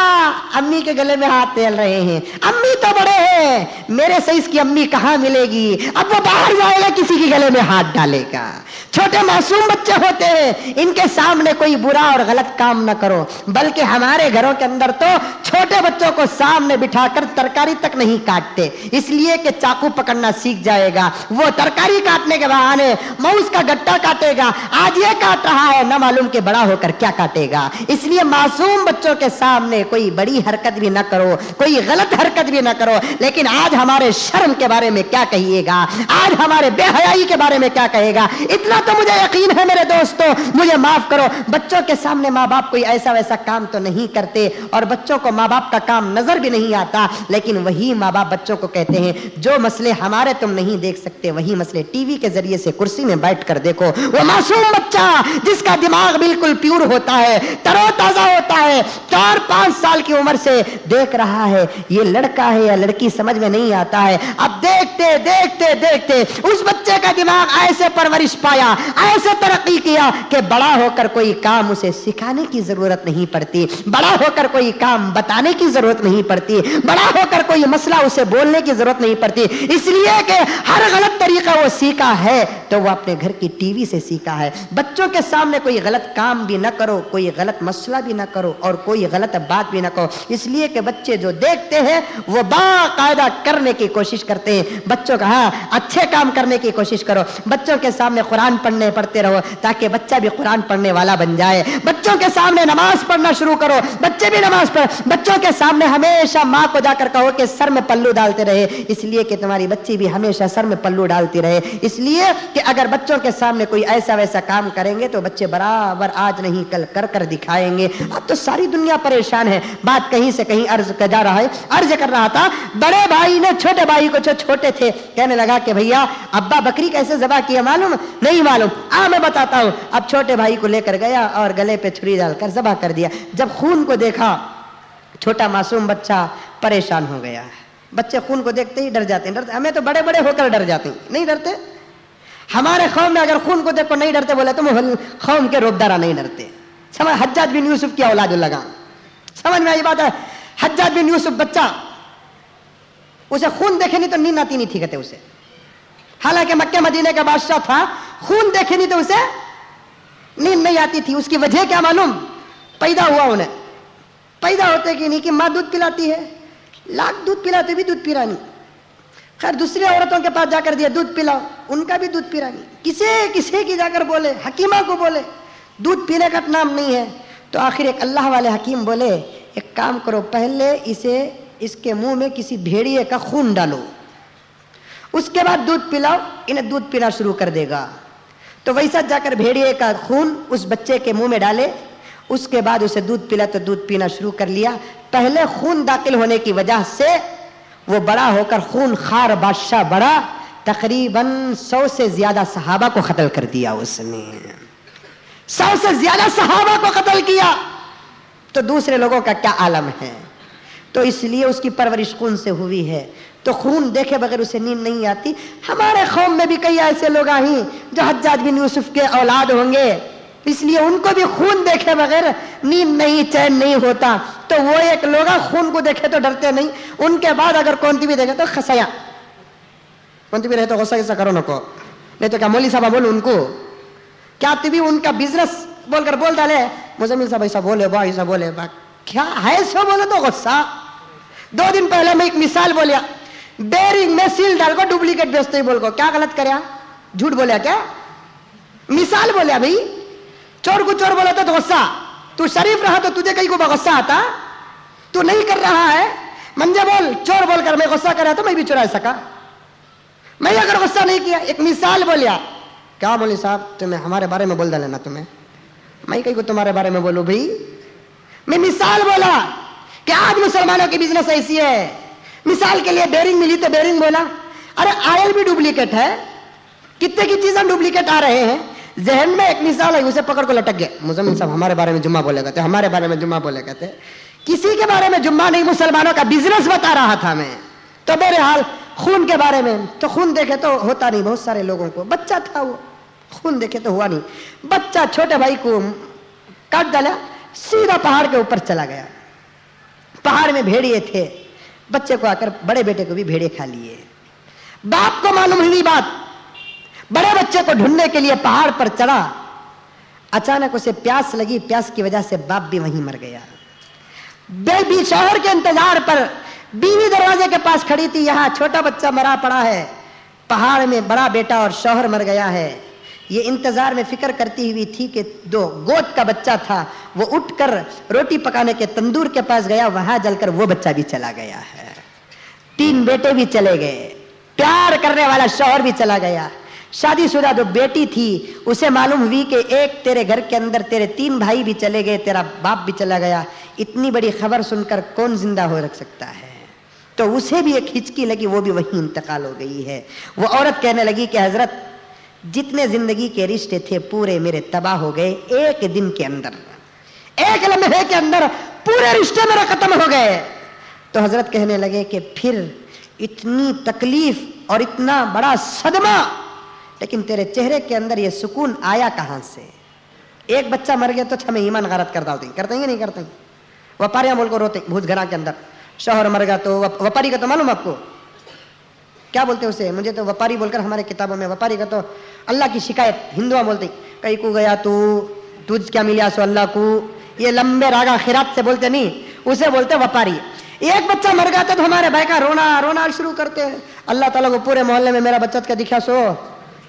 Speaker 1: امی کے گلے میں ہاتھ ڈال رہے ہیں، امی تو بڑے ہیں، میرے سے اس کی امی کہاں ملے گی. اب وہ باہر جائے گا کسی کے گلے میں ہاتھ ڈالے گا. چھوٹے معصوم بچے ہوتے ہیں، ان کے سامنے کوئی برا اور غلط کام نہ کرو. بلکہ ہمارے گھروں کے اندر تو چھوٹے بچوں کو سامنے بٹھا کر ترکاری تک نہیں کاٹتے، اس لیے کہ چاقو پکڑنا سیکھ جائے گا. وہ ترکاری کاٹنے کے بعد موز کا گٹا کاٹے گا، آج یہ کاٹ رہا ہے نہ معلوم کہ بڑا ہو کر کیا کاٹے گا. اس لیے معصوم بچوں کے سامنے کوئی بڑی حرکت بھی نہ کرو، کوئی غلط حرکت بھی نہ کرو. لیکن آج ہمارے شرم کے بارے میں کیا کہیے گا، آج ہمارے بے حیائی کے بارے میں کیا کہے گا. اتنا تو مجھے یقین ہے میرے دوستو، مجھے معاف کرو، بچوں کے سامنے ماں باپ کوئی ایسا ویسا کام تو نہیں کرتے اور بچوں کو ماں باپ کا کام نظر بھی نہیں آتا. لیکن وہی ماں باپ بچوں کو کہتے ہیں جو مسئلے ہمارے تم نہیں دیکھ سکتے وہی مسئلے ٹی وی کے ذریعے سے کرسی میں بیٹھ کر دیکھو. وہ معصوم بچہ جس کا دماغ بالکل پیور ہوتا ہے، تر و تازہ ہوتا ہے، 4-5 سال کی عمر سے دیکھ رہا ہے یہ لڑکا ہے یا لڑکی سمجھ میں نہیں آتا ہے. اب دیکھتے دیکھتے دیکھتے اس بچے کا دماغ ایسے پرورش پایا، ایسے ترقی کیا کہ بڑا ہو کر کوئی کام اسے سکھانے کی ضرورت نہیں پڑتی، بڑا ہو کر کوئی کام بتانے کی ضرورت نہیں پڑتی، بڑا ہو کر کوئی مسئلہ اسے بولنے کی ضرورت نہیں پڑتی. اس لیے کہ ہر غلط طریقہ وہ سیکھا ہے تو وہ اپنے گھر کی ٹی وی سے سیکھا ہے. بچوں کے سامنے کوئی غلط کام بھی نہ کرو، کوئی غلط مسئلہ بھی نہ کرو اور کوئی غلط بات بھی نہ کرو، اس لیے کہ بچے جو دیکھتے ہیں وہ باقاعدہ کرنے کی کوشش کرتے ہیں. بچوں کا اچھے کام کرنے کی کوشش کرو. بچوں کے سامنے قرآن پڑھتے رہو تاکہ بچہ بھی قرآن پڑھنے والا بن جائے. بچوں کے سامنے نماز پڑھنا شروع کرو، بچے بھی نماز پڑھ. بچوں کے سامنے ہمیشہ ماں کو جا کر کہو کہ سر میں پلو ڈالتے رہے، اس لیے کہ تمہاری بچی بھی ہمیشہ سر میں پلو ڈالتی رہے. اس لیے کہ اگر بچوں کے سامنے کوئی ایسا ویسا کام کریں گے تو بچے برابر آج نہیں کل کر کر دکھائیں گے. اب تو ساری دنیا پریشان ہے. بات کہیں سے کہیں عرض جا رہا ہے. عرض کر رہا تھا بڑے بھائی نے چھوٹے بھائی کو, جو چھوٹے تھے, کہنے لگا کہ بھیا ابا بکری کیسے ذبح کیا معلوم نہیں؟ معلوم. میں بتاتا ہوں. اب چھوٹے بھائی کو لے کر گیا اور گلے پہ چھری ڈال کر ذبح کر دیا. جب خون کو دیکھا چھوٹا معصوم بچہ پریشان ہو گیا. بچے خون کو دیکھتے ہی ڈر جاتے ہیں. ہمیں تو بڑے بڑے ہو کر ڈر جاتے ہیں, نہیں ڈرتے. ہمارے قوم میں اگر خون کو دیکھو نہیں ڈرتے بولے تم قوم کے روبدارا نہیں ڈرتے. سمجھ, حجاج بن یوسف کی اولاد لگا, سمجھ میں آئی بات ہے. حجاج بن یوسف بچہ, اسے خون دیکھے نہیں تو نیند آتی نہیں تھی کہتے اسے. حالانکہ مکہ مدینے کا بادشاہ تھا, خون دیکھے نہیں تو اسے نیند نہیں آتی تھی. اس کی وجہ کیا معلوم؟ پیدا ہوا انہیں, پیدا ہوتے کہ نہیں کہ ماں دودھ پلاتی ہے, لاکھ دودھ پلاتے بھی دودھ پی رہا نہیں. خیر دوسری عورتوں کے پاس جا کر دیا دودھ پلاؤ, ان کا بھی دودھ پی رہا نہیں. کسی کی جا کر بولے, حکیمہ کو بولے دودھ پینے کا نام نہیں ہے. تو آخر ایک اللہ والے حکیم بولے ایک کام کرو, پہلے اس کے منہ میں کسی بھیڑیے کا خون ڈالو, اس کے بعد دودھ پلاؤ, انہیں دودھ پینا شروع کر دے گا. تو ویسا جا کر بھیڑیے کا خون اس بچے کے منہ میں ڈالے, اس کے بعد اسے دودھ پلا تو دودھ پینا شروع کر لیا. پہلے خون داخل ہونے کی وجہ سے وہ بڑا ہو کر خون خار بادشاہ بڑا, تقریباً 100 سے زیادہ صحابہ کو قتل کر دیا. اس نے 100 سے زیادہ صحابہ کو قتل کیا, تو دوسرے لوگوں کا کیا عالم ہے. تو اس لیے اس کی پرورش خون سے ہوئی ہے. تو خون دیکھے بغیر اسے نیند نہیں آتی. ہمارے قوم میں بھی کئی ایسے لوگ ہیں جو حجاج بن یوسف کے اولاد ہوں گے, اس لیے ان کو بھی خون دیکھے بغیر نیند نہیں, چین نہیں ہوتا. تو وہ ایک لوگ خون کو دیکھے تو ڈرتے نہیں, ان کے بعد اگر کونتی بھی دیکھے تو خسیا, کونتی بھی رہے تو غصہ کرو نہ کو, نہیں تو کیا مولوی صاحب بولو ان کو کیا بھی ان کا بزنس بول کر بول ڈالے, مزمل صاحب ایسا بولے با ایسا بولے با, کیا ہے سو بولے تو غصہ. 2 دن پہلے میں ایک مثال بولیا, بیرنگ میں سیل ڈال کو ڈپلیکیٹ بیچتے ہی بول کو, کیا غلط کریا, جھوٹ بولیا کیا, مثال بولیا بھائی. چور کو چور بولا تو غصہ, تو شریف رہا تو تجھے کہیں کو غصہ آتا, تو نہیں کر رہا ہے. منجے بول چور بول کر میں غصہ کر رہا تو میں بھی چرا سکا, میں اگر غصہ نہیں کیا. ایک مثال بولیا, کیا مولوی صاحب تمہیں ہمارے بارے میں بول ڈالے نا تمہیں, میں کہیں کو تمہارے بارے میں بولوں بھائی. میں مثال بولا کہ آج مسلمانوں کی بزنس ایسی ہے. مثال کے لیے بیرنگ ملی تو بیرنگ بولا, ارے آئل بھی ڈپلیکیٹ ہے, کتنے کی چیزیں ڈپلیکیٹ آ رہے ہیں. ذہن میں ایک مثال ہے, اسے پکڑ کو لٹک گئے. مزمل صاحب ہمارے بارے میں جمعہ بولے گا, ہمارے بارے میں جمعہ بولے گا, کسی کے بارے میں جمعہ نہیں, مسلمانوں کا بزنس بتا رہا تھا میں. تو بہرحال خون کے بارے میں تو خون دیکھے تو ہوتا نہیں بہت سارے لوگوں کو. بچہ تھا وہ, خون دیکھے تو ہوا نہیں. بچہ چھوٹے بھائی کو کاٹ ڈالا, سیدھا پہاڑ کے اوپر چلا گیا. پہاڑ میں بھیڑیے تھے, بچے کو آ کر بڑے بیٹے کو بھی بھیڑے کھا لیے. باپ کو معلوم ہوئی بات, بڑے بچے کو ڈھونڈنے کے لیے پہاڑ پر چڑھا. اچانک اسے پیاس لگی, پیاس کی وجہ سے باپ بھی وہیں مر گیا. بیوی شوہر کے انتظار پر بیوی دروازے کے پاس کھڑی تھی, یہاں چھوٹا بچہ مرا پڑا ہے, پہاڑ میں بڑا بیٹا اور شوہر مر گیا ہے. یہ انتظار میں فکر کرتی ہوئی تھی کہ 2 گود کا بچہ تھا, وہ اٹھ کر روٹی پکانے کے تندور کے پاس گیا, وہاں جل کر وہ بچہ بھی چلا گیا ہے. 3 بیٹے بھی چلے گئے, پیار کرنے والا شوہر بھی چلا گیا. شادی شدہ جو بیٹی تھی اسے معلوم ہوئی کہ ایک تیرے گھر کے اندر تیرے 3 بھائی بھی چلے گئے, تیرا باپ بھی چلا گیا. اتنی بڑی خبر سن کر کون زندہ ہو رکھ سکتا ہے. تو اسے بھی ایک ہچکی لگی, وہ بھی وہیں انتقال ہو گئی ہے. وہ عورت کہنے لگی کہ حضرت جتنے زندگی کے رشتے تھے پورے میرے تباہ ہو گئے, ایک دن کے اندر, ایک لمحے کے اندر پورے رشتے میرے ختم ہو گئے. تو حضرت کہنے لگے کہ پھر اتنی تکلیف اور اتنا بڑا صدمہ, لیکن تیرے چہرے کے اندر یہ سکون آیا کہاں سے؟ ایک بچہ مر گیا تو ہمیں ایمان غارت کرتا ہوتے ہیں, کرتے ہیں نہیں کرتے ہیں. وپاریاں بول کو روتے بھوج گھرا کے اندر, شوہر مر گیا تو وپاری کا تو معلوم آپ کو کیا بولتے ہیں اسے, مجھے تو وپاری بول کر ہمارے کتابوں میں وپاری کا تو اللہ کی شکایت ہندو بولتے ہیں. کہیں کو گیا تو تجھ کیا ملیا سو اللہ کو, یہ لمبے راگا خیرات سے بولتے نہیں, اسے بولتے وپاری. ایک بچہ مر گیا تو ہمارے بھائی کا رونا رونا شروع کرتے ہیں. اللہ تعالیٰ کو پورے محلے میں میرا بچت کا دکھا سو,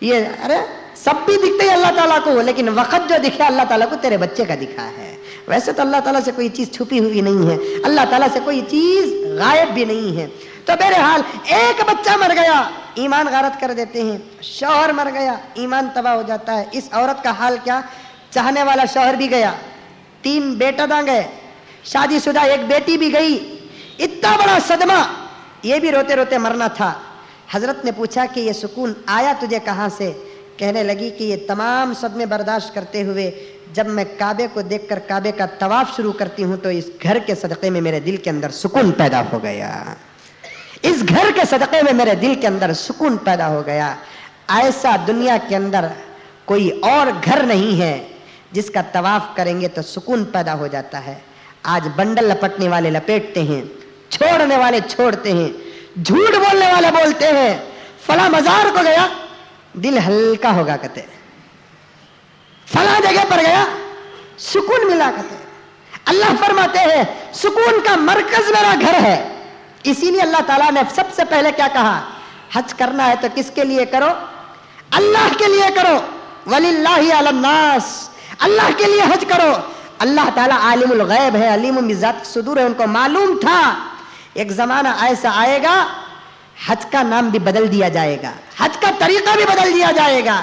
Speaker 1: یہ ارے سب بھی دکھتے ہیں اللہ تعالیٰ کو, لیکن وقت جو دکھا اللہ تعالیٰ کو تیرے بچے کا دکھا ہے. ویسے تو اللہ تعالیٰ سے کوئی چیز چھپی ہوئی نہیں ہے, اللہ تعالیٰ سے کوئی چیز غائب بھی نہیں ہے. تو بہرحال ایک بچہ مر گیا, ایمان غارت کر دیتے ہیں. شوہر مر گیا, ایمان تباہ ہو جاتا ہے. اس عورت کا حال کیا, چاہنے والا شوہر بھی گیا, 3 بیٹا داں گئے, شادی شدہ 1 بیٹی بھی گئی. اتنا بڑا صدمہ, یہ بھی روتے روتے مرنا تھا. حضرت نے پوچھا کہ یہ سکون آیا تجھے کہاں سے؟ کہنے لگی کہ یہ تمام صدمے برداشت کرتے ہوئے جب میں کعبے کو دیکھ کر کعبے کا طواف شروع کرتی ہوں تو اس گھر کے صدقے میں میرے دل کے اندر سکون پیدا ہو گیا. اس گھر کے صدقے میں میرے دل کے اندر سکون پیدا ہو گیا. ایسا دنیا کے اندر کوئی اور گھر نہیں ہے جس کا طواف کریں گے تو سکون پیدا ہو جاتا ہے. آج بنڈل لپٹنے والے لپیٹتے ہیں, چھوڑنے والے چھوڑتے ہیں, جھوٹ بولنے والے بولتے ہیں. فلاں مزار کو گیا, دل ہلکا ہوگا کہتے, فلاں جگہ پر گیا سکون ملا کہتے. اللہ فرماتے ہیں سکون کا مرکز میرا گھر ہے. اسی لیے اللہ تعالیٰ نے سب سے پہلے کیا کہا, حج کرنا ہے تو کس کے لیے کرو؟ اللہ کے لیے کرو. وَلِلَّهِ عَلَى النَّاسِ, اللہ کے لیے حج کرو. اللہ تعالیٰ عالم الغیب ہے, علیم بذات الصدور ہے, ان کو معلوم تھا ایک زمانہ ایسا آئے گا حج کا نام بھی بدل دیا جائے گا, حج کا طریقہ بھی بدل دیا جائے گا.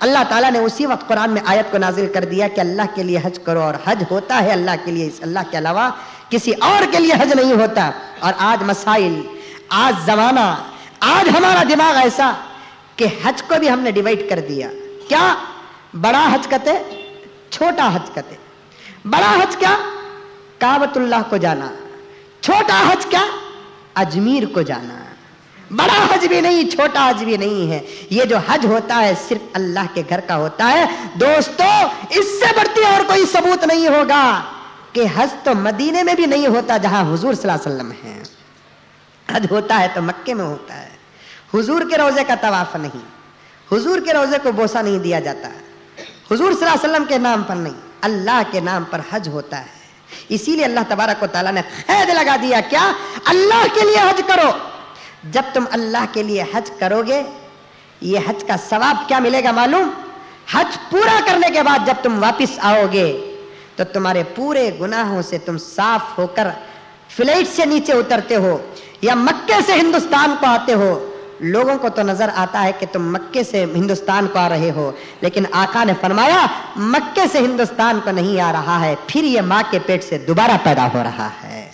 Speaker 1: اللہ تعالیٰ نے اسی وقت قرآن میں آیت کو نازل کر دیا کہ اللہ کے لیے حج کرو, اور حج ہوتا ہے اللہ کے لیے, اللہ کے علاوہ کسی اور کے لیے حج نہیں ہوتا. اور آج مسائل, آج زمانہ, آج ہمارا دماغ ایسا کہ حج کو بھی ہم نے ڈیوائڈ کر دیا. کیا بڑا حج کہتے, چھوٹا حج کہتے. بڑا حج کیا, کعبۃ اللہ کو جانا. چھوٹا حج کیا, اجمیر کو جانا. بڑا حج بھی نہیں, چھوٹا حج بھی نہیں ہے. یہ جو حج ہوتا ہے صرف اللہ کے گھر کا ہوتا ہے. دوستو اس سے بڑھتی اور کوئی ثبوت نہیں ہوگا کہ حج تو مدینے میں بھی نہیں ہوتا جہاں حضور صلی اللہ علیہ وسلم ہے. حج ہوتا ہے تو مکے میں ہوتا ہے. حضور کے روزے کا طواف نہیں, حضور کے روزے کو بوسہ نہیں دیا جاتا, حضور صلی اللہ علیہ وسلم کے نام پر نہیں, اللہ کے نام پر حج ہوتا ہے. اسی لیے اللہ تبارک و تعالیٰ نے قید لگا دیا, کیا, اللہ کے لیے حج کرو. جب تم اللہ کے لیے حج کرو گے, یہ حج کا ثواب کیا ملے گا معلوم؟ حج پورا کرنے کے بعد جب تم واپس آؤ گے تو تمہارے پورے گناہوں سے تم صاف ہو کر فلائٹ سے نیچے اترتے ہو یا مکے سے ہندوستان کو آتے ہو. لوگوں کو تو نظر آتا ہے کہ تم مکے سے ہندوستان کو آ رہے ہو, لیکن آقا نے فرمایا مکے سے ہندوستان کو نہیں آ رہا ہے, پھر یہ ماں کے پیٹ سے دوبارہ پیدا ہو رہا ہے.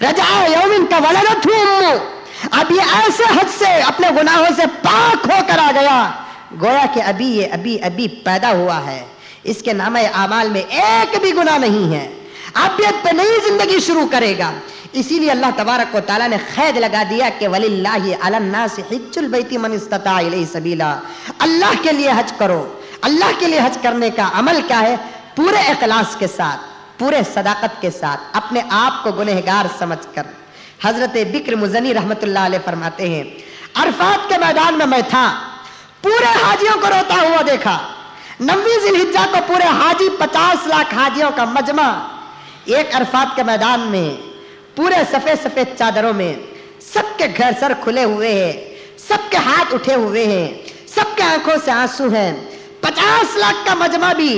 Speaker 1: رجع یوم کا ولدتہ امہ, اب یہ ایسے حد سے اپنے گناہوں سے پاک ہو کر آ گیا گویا کہ ابھی پیدا ہوا ہے. اس کے نامہ اعمال میں ایک بھی گناہ نہیں ہے. اب یہ پہ نئی زندگی شروع کرے گا. اسی لیے اللہ تبارک و تعالیٰ نے قید لگا دیا کہ وَلِلَّهِ عَلَى النَّاسِ حِجُّ الْبَيْتِ مَنِ اسْتَطَاعَ إِلَيْهِ سَبِيلًا. اللہ کے لیے حج کرو. اللہ کے لیے حج کرنے کا عمل کیا ہے؟ پورے اخلاص کے ساتھ, پورے صداقت کے ساتھ, اپنے آپ کو گنہگار سمجھ کر. حضرت بکر مزنی رحمت اللہ علیہ فرماتے ہیں عرفات کے میدان میں تھا, پورے حاجیوں کو روتا ہوا دیکھا. 9 ذی الحجہ کو پورے حاجی 50 لاکھ حاجیوں کا مجمع ایک عرفات کے میدان میں, پورے سفید سفید چادروں میں, سب کے گھر سر کھلے ہوئے ہیں, سب کے ہاتھ اٹھے ہوئے ہیں, سب کے آنکھوں سے آنسو ہیں. 50 لاکھ کا مجمع بھی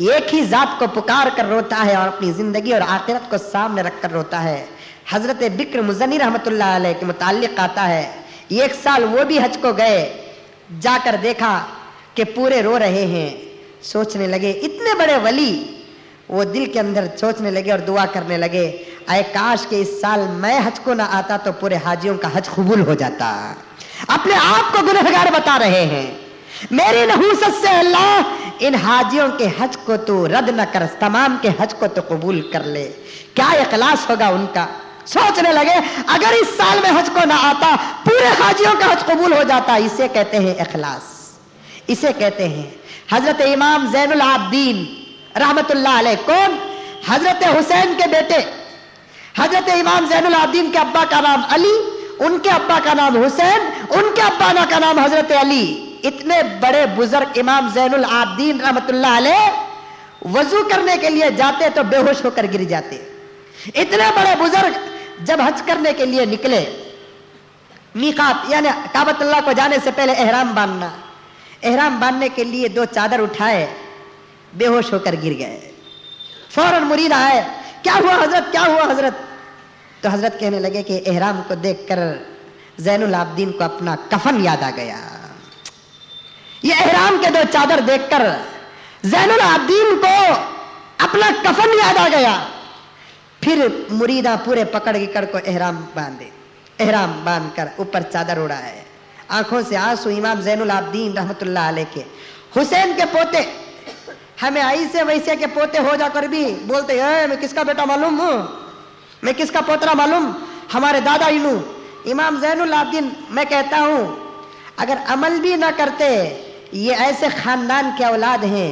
Speaker 1: ایک ہی ذات کو پکار کر روتا ہے اور اپنی زندگی اور آخرت کو سامنے رکھ کر روتا ہے. حضرت بکر مزنی رحمت اللہ علیہ کے متعلق آتا ہے, ایک سال وہ بھی حج کو گئے, جا کر دیکھا کہ پورے رو رہے ہیں. سوچنے لگے اتنے بڑے ولی, وہ دل کے اندر سوچنے لگے اور دعا کرنے لگے, اے کاش کہ اس سال میں حج کو نہ آتا تو پورے حاجیوں کا حج قبول ہو جاتا. اپنے آپ کو گنہگار بتا رہے ہیں. میری نحوست سے اللہ ان حاجیوں کے حج کو تو رد نہ کر, تمام کے حج کو تو قبول کر لے. کیا اخلاص ہوگا ان کا. سوچنے لگے اگر اس سال میں حج کو نہ آتا پورے حاجیوں کا حج قبول ہو جاتا. اسے کہتے ہیں اخلاص, اسے کہتے ہیں. حضرت امام زین العابدین رحمت اللہ علیہ, کون؟ حضرت حسین کے بیٹے. حضرت امام زین العابدین کے ابا کا نام علی, ان کے ابا کا نام حسین, ان کے ابا کا نام حضرت علی. اتنے بڑے بزرگ امام زین العابدین رحمت اللہ علیہ وضو کرنے کے لیے جاتے تو بے ہوش ہو کر گر جاتے. اتنے بڑے بزرگ جب حج کرنے کے لیے نکلے, میقات یعنی کعبۃ اللہ کو جانے سے پہلے احرام باندھنا, احرام باندھنے کے لیے 2 چادر اٹھائے, بے ہوش ہو کر گر گئے. فوراً مرید آئے, کیا ہوا حضرت, کیا ہوا حضرت؟ تو حضرت کہنے لگے کہ احرام کو دیکھ کر زین العابدین کو اپنا کفن یاد آ گیا. یہ احرام کے دو چادر دیکھ کر زین العابدین کو اپنا کفن یاد آ گیا. پھر مریداں پورے پکڑ کر کو احرام باندھ کر اوپر چادر اڑا ہے. آنکھوں سے آنسو امام زین العابدین رحمت اللہ علیہ کے حسین کے پوتے, ہمیں ایسے ویسے کے پوتے ہو جا کر بھی بولتے ہیں میں کس کا بیٹا معلوم ہوں, میں کس کا پوترا معلوم, ہمارے دادا انو. امام زین العابدین میں کہتا ہوں اگر عمل بھی نہ کرتے, یہ ایسے خاندان کے اولاد ہیں,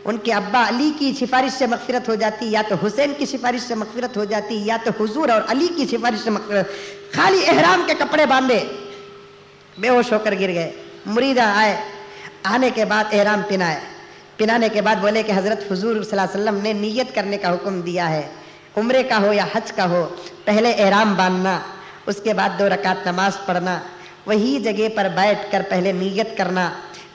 Speaker 1: ان کے ابا علی کی سفارش سے مغفرت ہو جاتی, یا تو حسین کی سفارش سے مغفرت ہو جاتی, یا تو حضور اور علی کی سفارش سے مغفرت. خالی احرام کے کپڑے باندھے بے ہوش ہو کر گر گئے. مریدہ آئے, آنے کے بعد احرام پہنانے کے بعد بولے کہ حضرت حضور صلی اللہ علیہ وسلم نے نیت کرنے کا حکم دیا ہے, عمرے کا ہو یا حج کا ہو, پہلے احرام باندھنا, اس کے بعد 2 رکعت نماز پڑھنا, وہی جگہ پر بیٹھ کر پہلے نیت کرنا.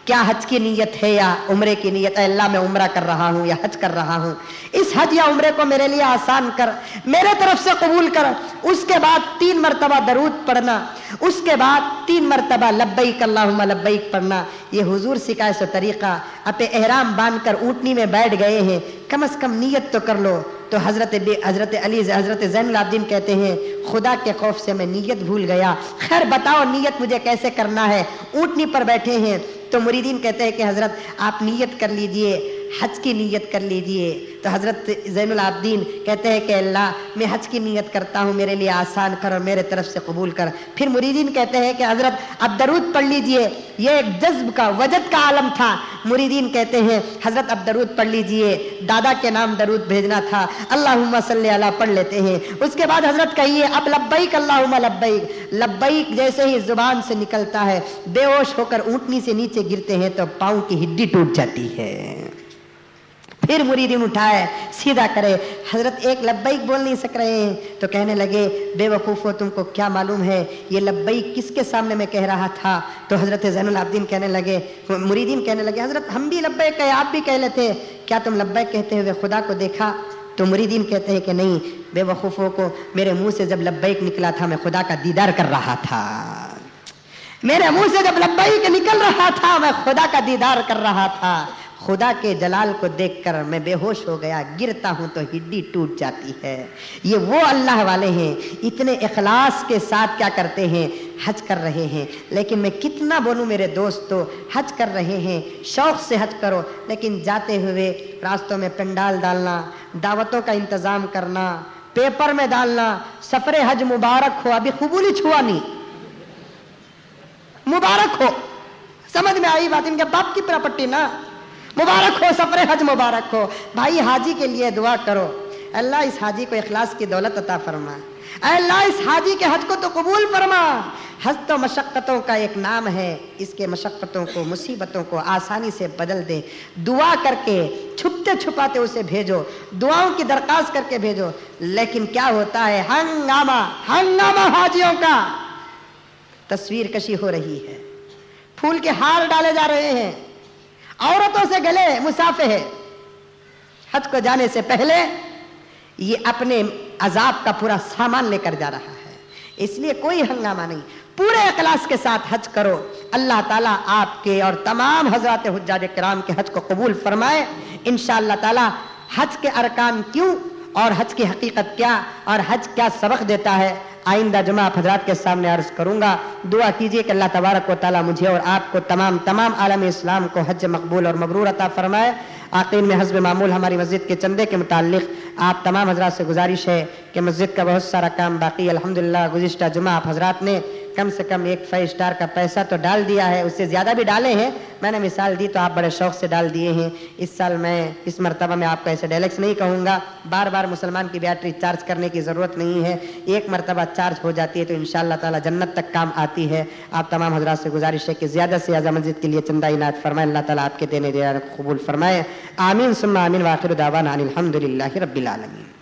Speaker 1: کیا حج کی نیت ہے یا عمرے کی نیت؟ اے اللہ میں عمرہ کر رہا ہوں یا حج کر رہا ہوں, اس حج یا عمرے کو میرے لیے آسان کر, میرے طرف سے قبول کر. اس کے بعد 3 مرتبہ درود پڑھنا, اس کے بعد 3 مرتبہ لبیک اللہم لبیک پڑھنا. یہ حضور سکھائے سو طریقہ. اب احرام باندھ کر اونٹنی میں بیٹھ گئے ہیں, کم از کم نیت تو کر لو. تو حضرت زین العابدین کہتے ہیں خدا کے خوف سے میں نیت بھول گیا, خیر بتاؤ نیت مجھے کیسے کرنا ہے. اونٹنی پر بیٹھے ہیں تو مریدین کہتے ہیں کہ حضرت آپ نیت کر لیجئے, حج کی نیت کر لیجئے. تو حضرت زین العابدین کہتے ہیں کہ اللہ میں حج کی نیت کرتا ہوں, میرے لیے آسان کر اور میرے طرف سے قبول کر. پھر مریدین کہتے ہیں کہ حضرت اب درود پڑھ لیجئے. یہ ایک جذب کا وجد کا عالم تھا. مریدین کہتے ہیں حضرت اب درود پڑھ لیجئے, دادا کے نام درود بھیجنا تھا, اللہم صلی علی پڑھ لیتے ہیں. اس کے بعد حضرت کہیے اب لبیک اللہم لبیک. لبیک جیسے ہی زبان سے نکلتا ہے, بے ہوش ہو کر اونٹنی سے نیچے گرتے ہیں تو پاؤں کی ہڈی ٹوٹ جاتی ہے. پھر مریدین اٹھائے سیدھا کرے, حضرت ایک لبیک بول نہیں سک رہے ہیں. تو کہنے لگے بے وقوفو تم کو کیا معلوم ہے یہ لبیک کس کے سامنے میں کہہ رہا تھا. تو حضرت زین العابدین کہنے لگے, مریدین کہنے لگے حضرت ہم بھی لبیک کہے, آپ بھی کہہ لیتے, کیا تم لبیک کہتے ہوئے خدا کو دیکھا؟ تو مریدین کہتے ہیں کہ نہیں, بے وقوفوں کو میرے منہ سے جب لبیک نکلا تھا میں خدا کا دیدار کر رہا تھا. میرے منہ سے جب لبیک نکل رہا تھا میں خدا کا دیدار کر رہا تھا. خدا کے جلال کو دیکھ کر میں بے ہوش ہو گیا, گرتا ہوں تو ہڈی ٹوٹ جاتی ہے. یہ وہ اللہ والے ہیں, اتنے اخلاص کے ساتھ کیا کرتے ہیں, حج کر رہے ہیں. لیکن میں کتنا بولوں میرے دوستو, حج کر رہے ہیں, شوق سے حج کرو, لیکن جاتے ہوئے راستوں میں پنڈال ڈالنا, دعوتوں کا انتظام کرنا, پیپر میں ڈالنا, سفر حج مبارک ہو, ابھی قبولی چھوا نہیں, مبارک ہو, سمجھ میں آئی بات؟ ان کے باپ کی پراپرٹی نا, مبارک ہو, سفر حج مبارک ہو. بھائی حاجی کے لیے دعا کرو, اللہ اس حاجی کو اخلاص کی دولت عطا فرما, اے اللہ اس حاجی کے حج کو تو قبول فرما. حج تو مشقتوں کا ایک نام ہے, اس کے مشقتوں کو مصیبتوں کو آسانی سے بدل دے. دعا کر کے چھپتے چھپاتے اسے بھیجو, دعاؤں کی درخواست کر کے بھیجو. لیکن کیا ہوتا ہے, ہنگامہ حاجیوں کا. تصویر کشی ہو رہی ہے, پھول کے ہار ڈالے جا رہے ہیں, عورتوں سے گلے مسافے ہے. حج کو جانے سے پہلے یہ اپنے عذاب کا پورا سامان لے کر جا رہا ہے, اس لیے کوئی ہنگامہ نہیں. پورے اخلاص کے ساتھ حج کرو, اللہ تعالیٰ آپ کے اور تمام حضرات حجاج کرام کے حج کو قبول فرمائے. انشاءاللہ تعالیٰ حج کے ارکان کیوں اور حج کی حقیقت کیا اور حج کیا سبق دیتا ہے, آئندہ جمعہ آپ حضرات کے سامنے عرض کروں گا. دعا کیجئے کہ اللہ تبارک و تعالیٰ مجھے اور آپ کو تمام عالم اسلام کو حج مقبول اور مبرور عطا فرمائے. آخر میں حسب معمول ہماری مسجد کے چندے کے متعلق آپ تمام حضرات سے گزارش ہے کہ مسجد کا بہت سارا کام باقی ہے. الحمدللہ گزشتہ جمعہ آپ حضرات نے کم سے کم ایک 5 اسٹار کا پیسہ تو ڈال دیا ہے, اس سے زیادہ بھی ڈالے ہیں, میں نے مثال دی تو آپ بڑے شوق سے ڈال دیے ہیں. اس سال میں اس مرتبہ میں آپ کو ایسے ڈیلیکس نہیں کہوں گا, بار مسلمان کی بیٹری چارج کرنے کی ضرورت نہیں ہے, ایک مرتبہ چارج ہو جاتی ہے تو انشاءاللہ تعالی جنت تک کام آتی ہے. آپ تمام حضرات سے گزارش ہے کہ زیادہ سے زیادہ مسجد کے لیے چندہ عنایت فرمائے, اللہ تعالیٰ آپ کے دینے دینے کو قبول فرمائے. آمین ثم آمین, وآخر دعوانا ان الحمدللہ رب العالمین.